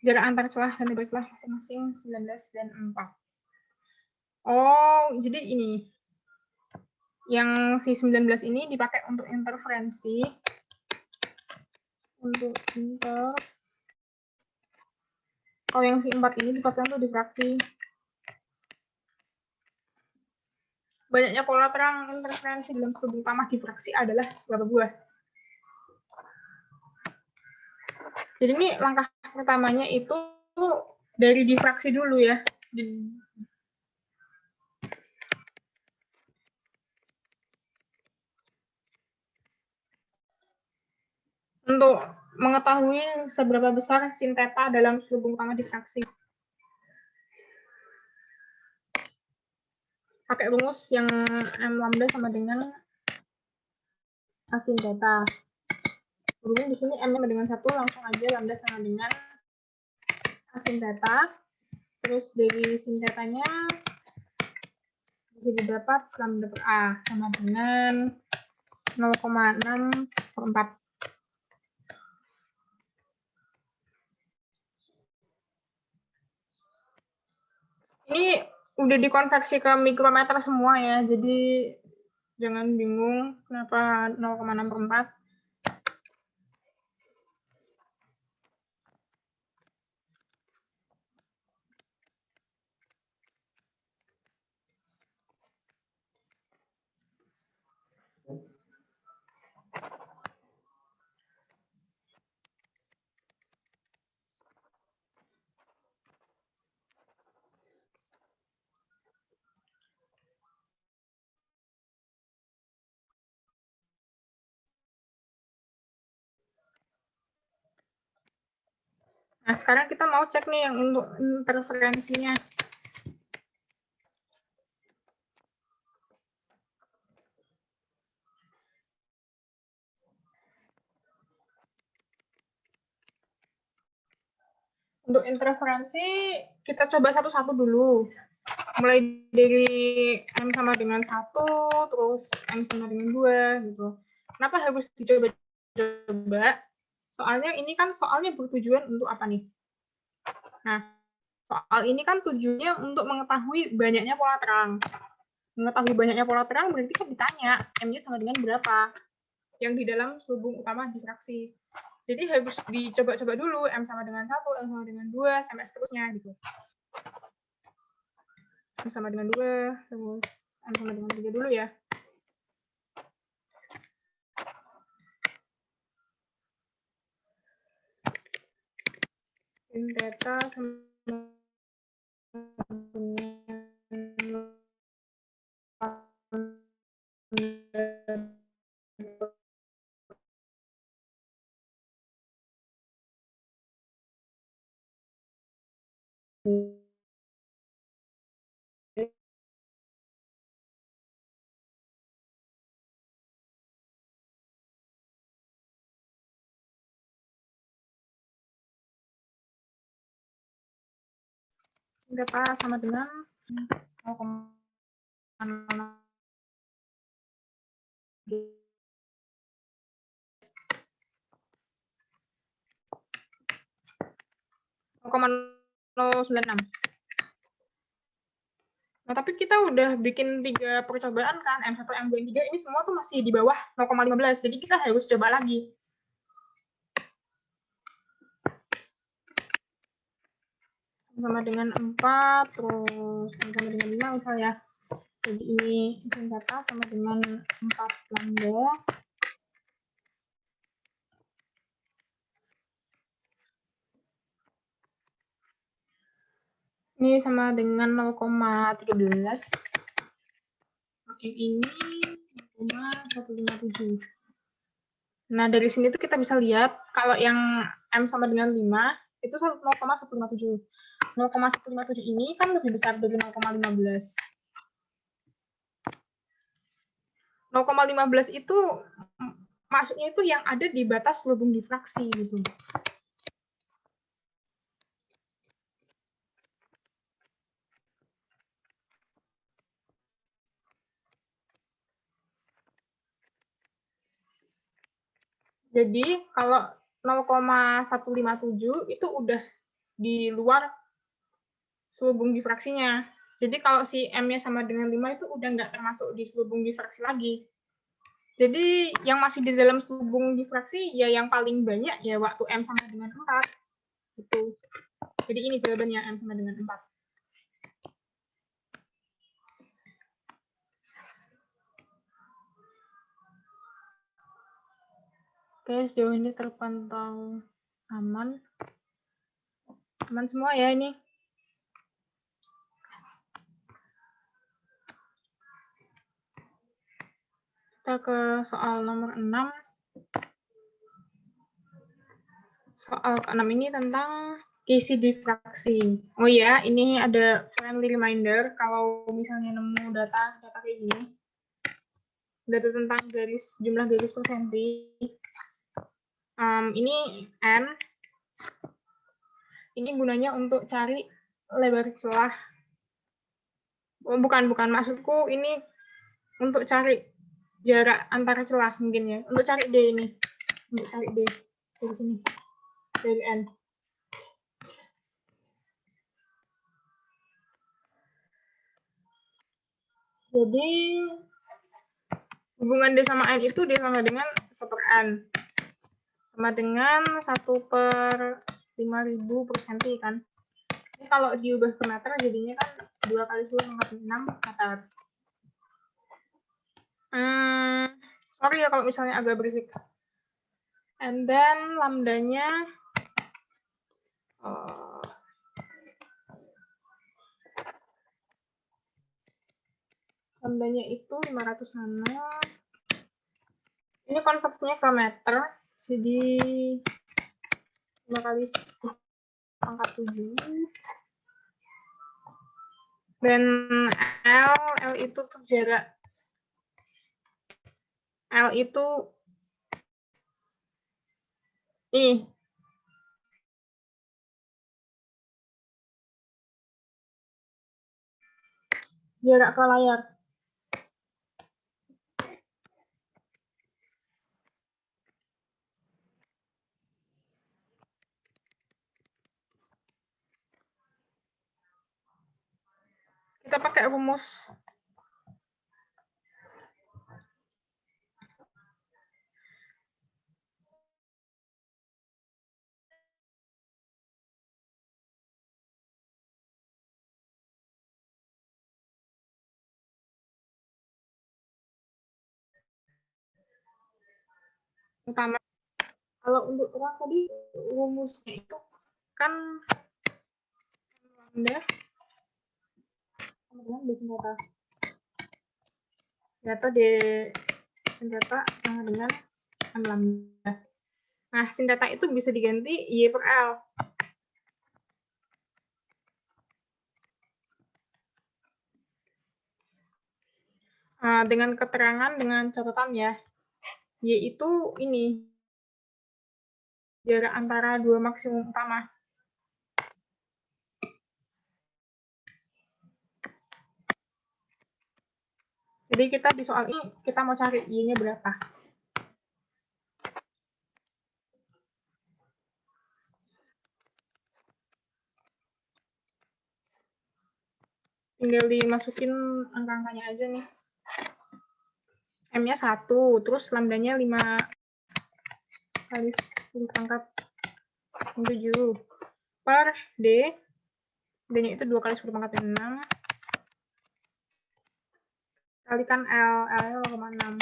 Speaker 1: jarak antar celah dan lebar celah masing-masing 19 dan 4. Oh, jadi ini. Yang si 19 ini dipakai untuk interferensi. Oh, yang si 4 ini dipakai untuk difraksi. Banyaknya pola terang interferensi dalam struktur utama difraksi adalah berapa buah? Jadi ini langkah pertamanya itu dari difraksi dulu ya. Untuk mengetahui seberapa besar sin theta dalam struktur utama difraksi. Pakai rumus yang M lambda sama dengan A sin theta. Kemudian di sini M sama dengan 1, langsung aja lambda sama dengan A sin theta. Terus dari sin theta-nya bisa didapat lambda per A sama dengan 0,6 per 4. Ini udah dikonversi ke mikrometer semua ya, jadi jangan bingung kenapa 0,6 per 4. Nah, sekarang kita mau cek nih yang untuk interferensinya. Untuk interferensi, kita coba satu-satu dulu. Mulai dari M sama dengan 1, terus M sama dengan 2, gitu. Kenapa harus dicoba-coba? Soalnya ini kan soalnya bertujuan untuk apa nih? Nah, soal ini kan tujuannya untuk mengetahui banyaknya pola terang. Mengetahui banyaknya pola terang berarti kan ditanya M-nya sama dengan berapa yang di dalam selubung utama difraksi. Jadi harus dicoba-coba dulu M sama dengan 1, M sama dengan 2, sampai seterusnya gitu. M sama dengan 2, terus M sama dengan 3 dulu ya. Sin theta sama theta sama dengan 0,096. Nah, tapi kita udah bikin 3 percobaan kan, M1, M2, M3, ini semua tuh masih di bawah 0,15, jadi kita harus coba lagi. Sama dengan 4, terus sama dengan 5 misalnya. Jadi ini sin theta sama dengan 4 lambda. Ini sama dengan 0,13. Ini 0,157. Nah, dari sini tuh kita bisa lihat kalau yang M sama dengan 5 itu 0,157. 0,157 ini kan lebih besar dari 0,15. 0,15 itu maksudnya itu yang ada di batas selubung difraksi gitu. Jadi kalau 0,157 itu udah di luar selubung difraksinya. Jadi kalau si M-nya sama dengan 5 itu udah nggak termasuk di selubung difraksi lagi. Jadi yang masih di dalam selubung difraksi ya yang paling banyak ya waktu M sama dengan 4. Gitu. Jadi ini jawabannya M sama dengan 4. Oke, sejauh ini terpantau aman. Aman semua ya ini. Kita ke soal nomor 6. Soal ke-6 ini tentang kisi difraksi. Oh ya, ini ada friendly reminder kalau misalnya nemu data kayak gini. Data tentang jumlah garis per senti. Ini N. Ini gunanya untuk cari lebar celah. Oh, bukan. Maksudku ini untuk cari jarak antara celah mungkin ya. Untuk cari D ini. Untuk cari D. Dari sini. Dari N. Jadi, hubungan D sama N itu dia sama dengan 1/N. Sama dengan 1/5000 per senti kan. Ini kalau diubah ke meter jadinya kan 2 kali 10⁻6 meter. Sorry ya kalau misalnya agak berisik. And then lambdanya itu 500 nano. Ini konversinya ke meter. Jadi 5 kali pangkat 7. Dan L itu jarak. L itu nih jarak ke layar. Kita pakai rumus utama. Kalau untuk terang tadi rumusnya itu kan lambda sama dengan D sin theta. Atau D sin theta sama dengan M lambda. Nah, sin theta itu bisa diganti Y per L. Dengan keterangan, dengan catatan ya, Y itu ini, jarak antara dua maksimum utama. Jadi kita di soal ini, kita mau cari Y-nya berapa. Tinggal dimasukin angka-angkanya aja nih. M-nya 1, terus lambdanya 5 kali 10 pangkat 7 per D. D-nya itu 2 kali 10 pangkat 6. Kalikan L, L-nya 0,6.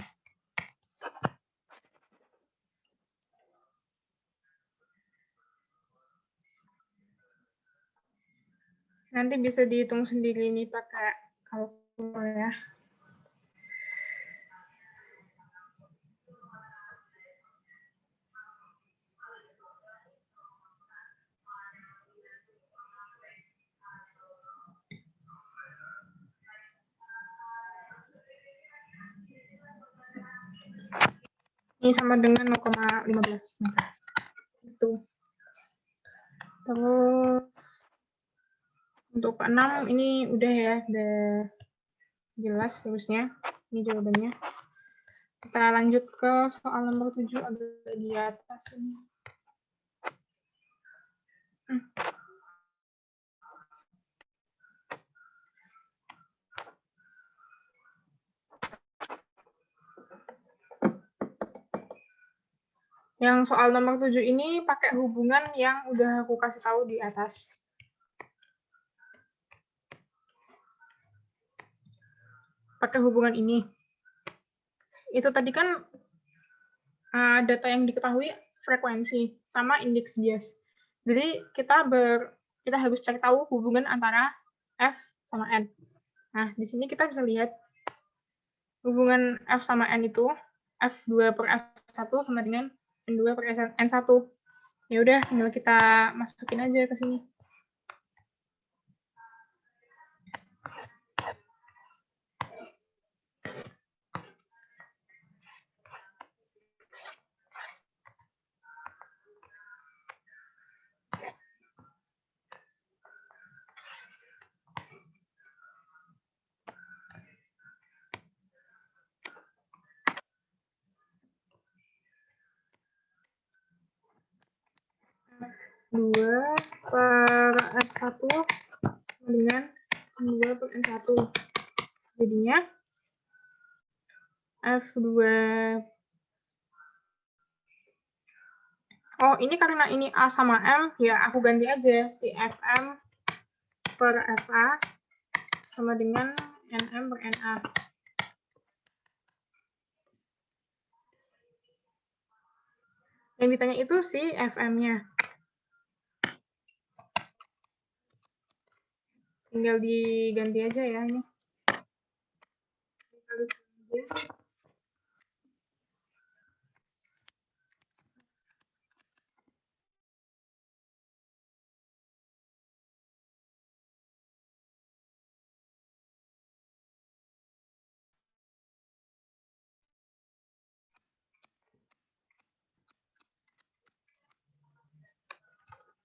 Speaker 1: Nanti bisa dihitung sendiri nih pakai kalkulator ya. Ini sama dengan 0,15 meter. Itu. Terus untuk ke-6 ini udah ya, udah jelas harusnya. Ini jawabannya. Kita lanjut ke soal nomor 7 agak di atas ini. Yang soal nomor 7 ini pakai hubungan yang udah aku kasih tahu di atas. Pakai hubungan ini. Itu tadi kan data yang diketahui frekuensi sama indeks bias. Jadi kita harus cari tahu hubungan antara F sama N. Nah, di sini kita bisa lihat hubungan F sama N itu F2 per F1 sama dengan N2 per N1. Ya udah, tinggal kita masukin aja ke sini. F2 per F1 dengan N2 per N1. Jadinya F2. Oh, ini karena ini A sama M, ya aku ganti aja si Fm per Fa sama dengan Nm per Na. Yang ditanya itu si Fm-nya. Tinggal diganti aja ya ini.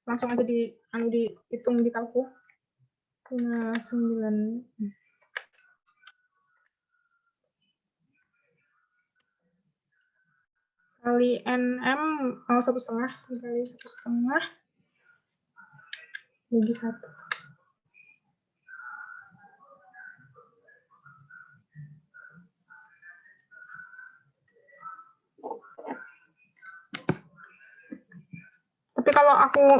Speaker 1: Langsung aja dihitung di kalku. 9. kali nm 1,5 dikali 1,5 bagi 1. Tapi kalau aku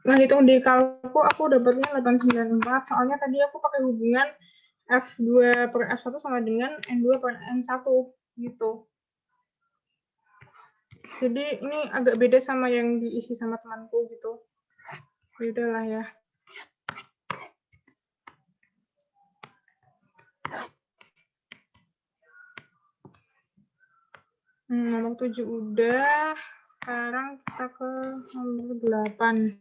Speaker 1: ngitung di kalku, aku dapatnya 894. Soalnya tadi aku pakai hubungan F2 per F1 sama dengan N2 per N1 gitu. Jadi ini agak beda sama yang diisi sama temanku gitu. Beda lah ya. Nomor 7 udah. Sekarang kita ke nomor 8.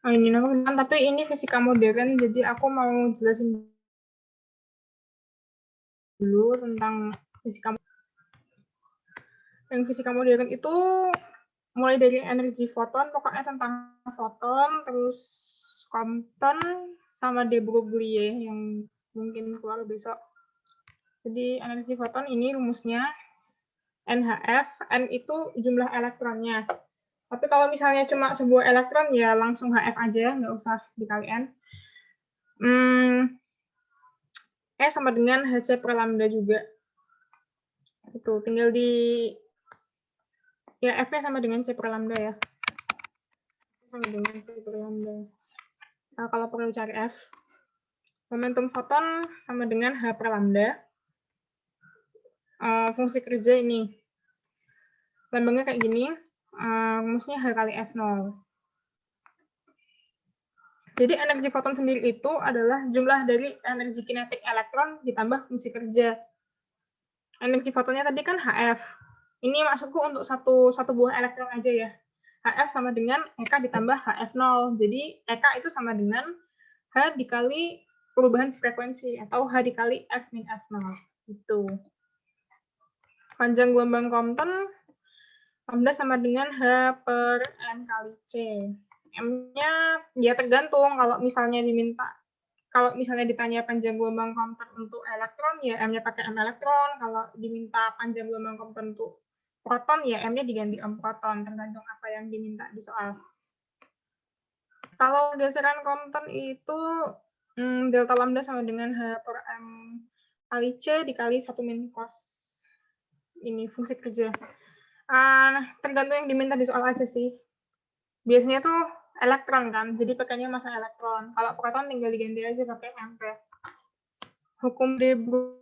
Speaker 1: Oh, ini nomor 8, tapi ini fisika modern, jadi aku mau jelasin dulu tentang fisika. Yang fisika modern itu mulai dari energi foton, pokoknya tentang foton, terus Compton, sama de Broglie yang mungkin keluar besok. Jadi energi foton ini rumusnya NHF, N itu jumlah elektronnya. Tapi kalau misalnya cuma sebuah elektron, ya langsung HF aja, nggak usah dikali N. E sama dengan Hc per lambda juga. Itu tinggal ya F-nya sama dengan C per lambda ya. Sama dengan C per lambda. Nah, kalau perlu cari F, momentum foton sama dengan H per lambda. Fungsi kerja ini. Lambangnya kayak gini, rumusnya H kali F0. Jadi energi foton sendiri itu adalah jumlah dari energi kinetik elektron ditambah fungsi kerja. Energi fotonnya tadi kan HF. Ini maksudku untuk satu buah elektron aja ya. HF sama dengan EK ditambah HF0. Jadi EK itu sama dengan H dikali perubahan frekuensi atau H dikali F min F0. Itu. Panjang gelombang Compton lambda sama dengan H per M kali C. M-nya ya tergantung, kalau misalnya ditanya panjang gelombang Compton untuk elektron, ya M-nya pakai M elektron. Kalau diminta panjang gelombang Compton untuk proton, ya M-nya diganti M proton, tergantung apa yang diminta di soal. Kalau geseran Compton itu delta lambda sama dengan H per M kali C dikali 1 min cos. Ini fungsi kerja. Tergantung yang diminta di soal aja sih. Biasanya tuh elektron kan, jadi pakainya massa elektron. Kalau proton tinggal diganti aja pakai MP. Hukum de Broglie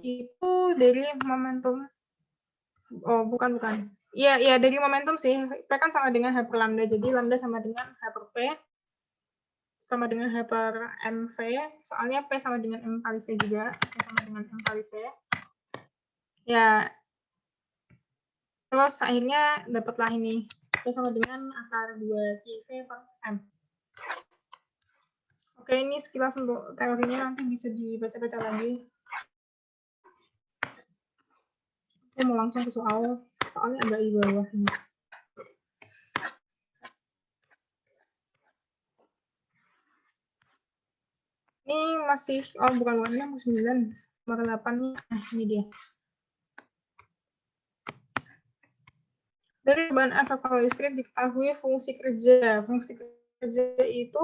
Speaker 1: itu dari momentum. Oh, bukan. Iya, dari momentum sih. P kan sama dengan H per lambda, jadi lambda sama dengan H per P sama dengan H per MV. Soalnya P sama dengan M kali V juga, P sama dengan M kali P. Ya, terus akhirnya dapatlah ini. P sama dengan akar 2 IV per M. Oke, ini sekilas untuk teorinya, nanti bisa dibaca-baca lagi. Aku mau langsung ke soalnya agak di bawah ini. Ini masih, bukan 9, nomor 8-nya, ini dia. Dari bahan efek listrik diketahui fungsi kerja. Fungsi kerja itu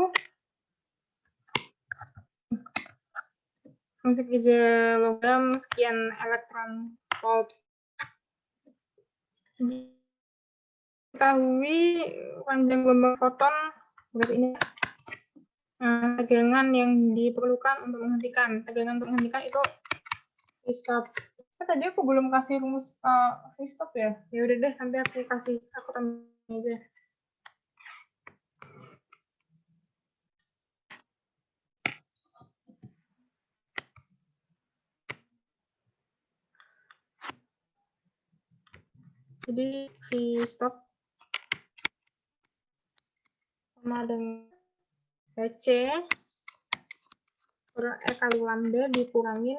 Speaker 1: fungsi kerja logam sekian elektron volt. Diketahui panjang gelombang foton berarti ini tegangan yang diperlukan untuk menghentikan. Tegangan untuk menghentikan itu V-stop. Tadi aku belum kasih rumus V-stop ya. Ya udah deh, nanti aku tambahin aja. Jadi V-stop sama dengan Hc per E kali lambda dikurangin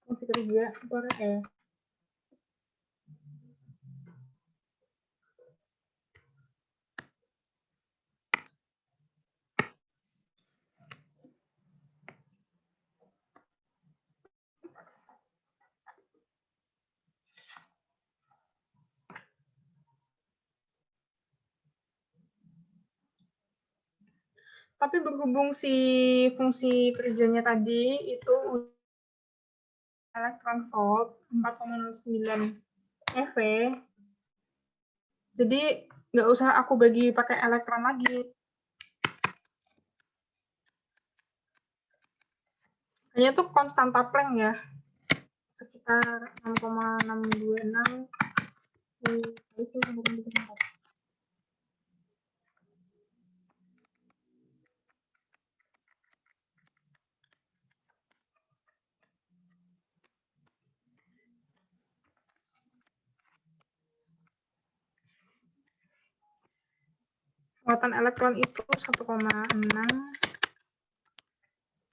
Speaker 1: fungsi kerja per E. Tapi berhubung si fungsi kerjanya tadi itu elektron volt 4,09 eV, jadi nggak usah aku bagi pakai elektron lagi. Hanya tuh konstanta Planck ya, sekitar 6,626 Muatan elektron itu 1,6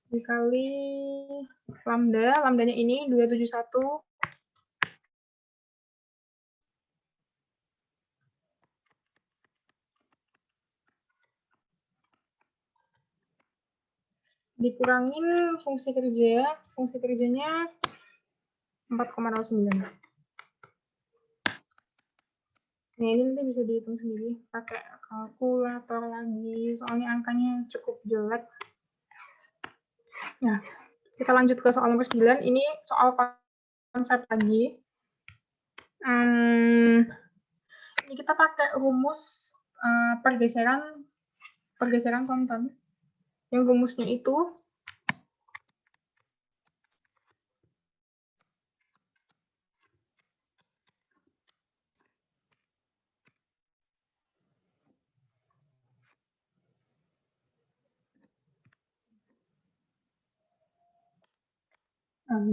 Speaker 1: dikali lambda, lambdanya ini 271 dikurangin fungsi kerjanya 4,09. Nah, ini nanti bisa dihitung sendiri pakai kalkulator lagi, soalnya angkanya cukup jelek. Nah, kita lanjut ke soal nomor 9. Ini soal konsep lagi. Ini kita pakai rumus pergeseran kontan. Yang rumusnya itu nah,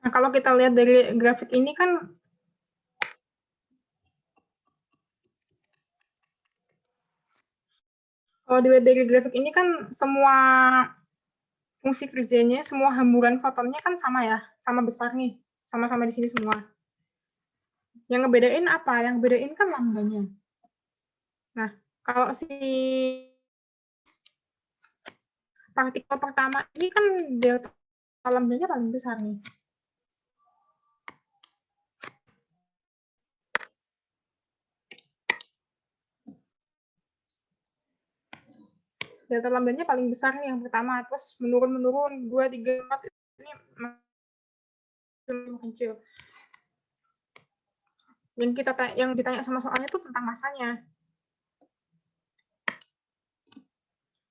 Speaker 1: kalau kita lihat dari grafik ini kan kalau dilihat dari grafik ini kan semua fungsi kerjanya, semua hamburan fotonnya kan sama ya, sama besar nih, sama-sama di sini semua. Yang ngebedain apa? Yang ngebedain kan lambdanya. Nah, kalau si partikel pertama ini kan delta lambdanya paling besar nih. Delta lambdanya paling besar nih yang pertama, terus menurun 2, 3, 4 ini makin kecil. Yang ditanya sama soalnya itu tentang masanya.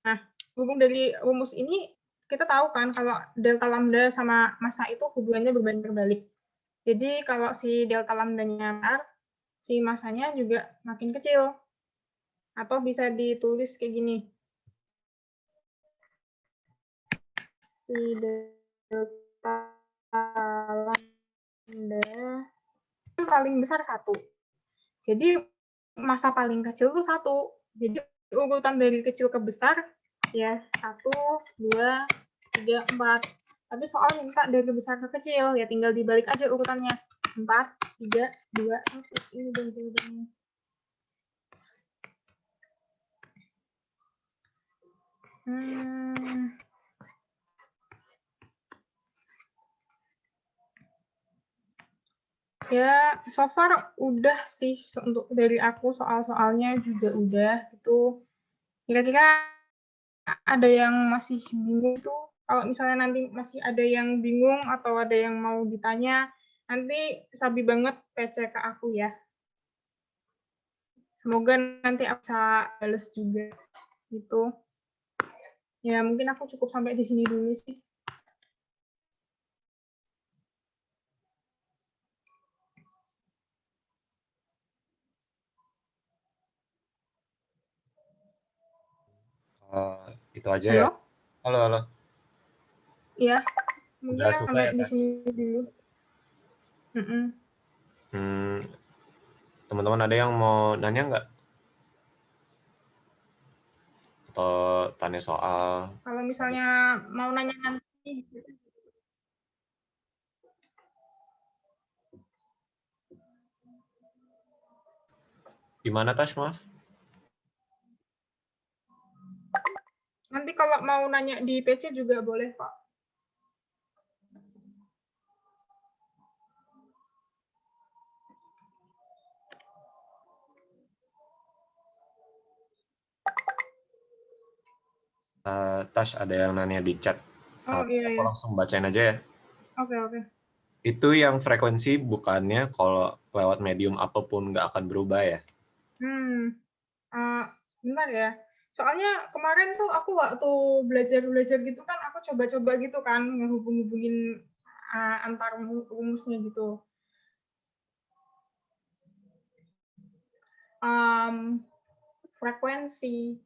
Speaker 1: Nah, hubung dari rumus ini kita tahu kan kalau delta lambda sama massa itu hubungannya berbanding terbalik. Jadi kalau si delta lambdanya besar, si massanya juga makin kecil. Atau bisa ditulis kayak gini. Si delta lambda paling besar 1. Jadi massa paling kecil itu 1. Jadi urutan dari kecil ke besar ya 1, 2, 3, 4. Tapi soal minta dari besar ke kecil, ya tinggal dibalik aja urutannya. 4, 3, 2, 1. Ini jawabannya. Ya, so far udah sih untuk dari aku soal-soalnya juga udah itu. Kira-kira ada yang masih bingung tuh? Kalau misalnya nanti masih ada yang bingung atau ada yang mau ditanya, nanti sabi banget PC ke aku ya. Semoga nanti aku bisa balas juga gitu. Ya, mungkin aku cukup sampai di sini dulu sih.
Speaker 2: Itu aja ya.
Speaker 1: Halo?
Speaker 2: Halo.
Speaker 1: Iya, mungkin
Speaker 2: Udah selesai
Speaker 1: sampai
Speaker 2: ya,
Speaker 1: di
Speaker 2: Tash?
Speaker 1: sini dulu.
Speaker 2: Teman-teman ada yang mau nanya nggak? Atau tanya soal?
Speaker 1: Kalau misalnya mau nanya nanti,
Speaker 2: Gimana, Tash, maaf?
Speaker 1: Nanti kalau mau nanya di PC juga boleh, Pak.
Speaker 2: Tash, ada yang nanya di chat.
Speaker 1: Oh, iya,
Speaker 2: Aku
Speaker 1: iya.
Speaker 2: langsung bacain aja ya.
Speaker 1: Oke, oke.
Speaker 2: Itu yang frekuensi bukannya kalau lewat medium apapun nggak akan berubah ya?
Speaker 1: Bentar ya. Soalnya kemarin tuh aku waktu belajar gitu kan, aku coba-coba gitu kan, ngehubung-hubungin antar rumusnya gitu. Frekuensi.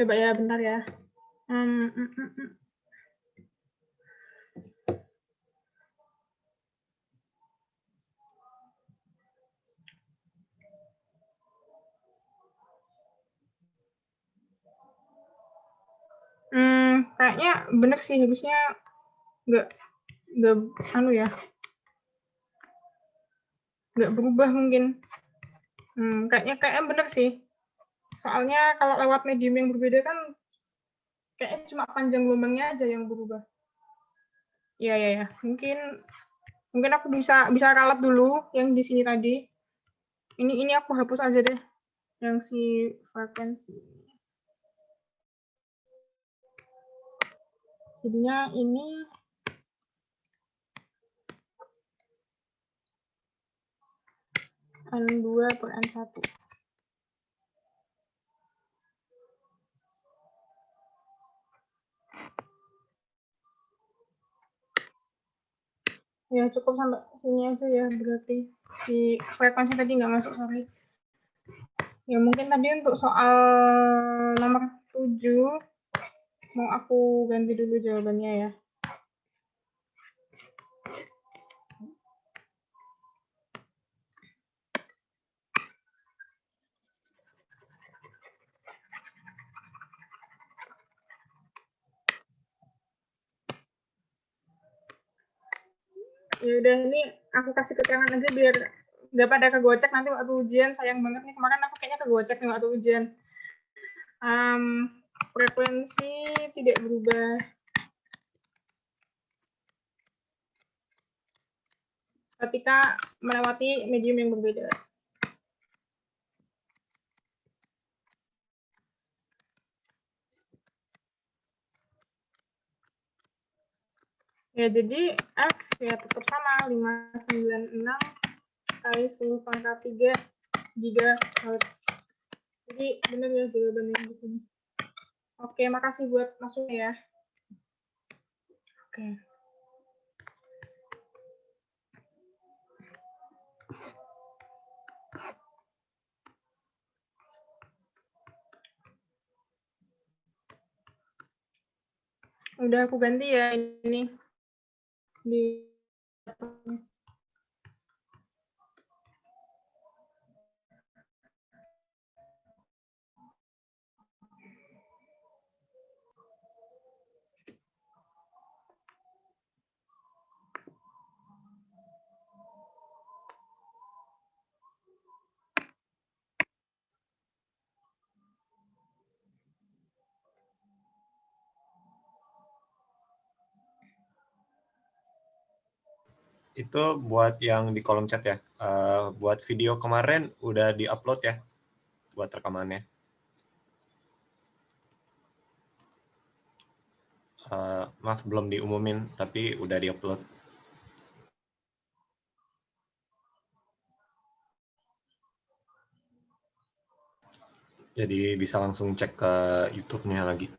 Speaker 1: Coba ya, bentar ya. Kayaknya bener sih, harusnya nggak anu ya, nggak berubah mungkin. Kayaknya bener sih. Soalnya kalau lewat medium yang berbeda kan kayaknya cuma panjang gelombangnya aja yang berubah. Iya, iya, ya. Mungkin aku bisa ralat dulu yang di sini tadi. Ini aku hapus aja deh yang si frekuensi. Jadinya ini N2/N1. Ya, cukup sampai sini aja ya, berarti. Si frekuensi tadi nggak masuk, sorry. Ya, mungkin tadi untuk soal nomor 7, mau aku ganti dulu jawabannya ya. Ya udah, ini aku kasih keterangan aja biar nggak pada kegocek nanti waktu ujian. Sayang banget nih, kemarin aku kayaknya kegocek nih waktu ujian. Frekuensi tidak berubah ketika melewati medium yang berbeda. Ya, jadi F ya tetap sama, 596 kali 10⁻³ GHz. Jadi benar ya jawabannya di sini. Oke, makasih buat masuknya ya. Oke. Udah aku ganti ya ini di
Speaker 2: Itu buat yang di kolom chat ya. Buat video kemarin udah di-upload ya, buat rekamannya. Maaf belum diumumin, tapi udah di-upload. Jadi bisa langsung cek ke YouTube-nya lagi.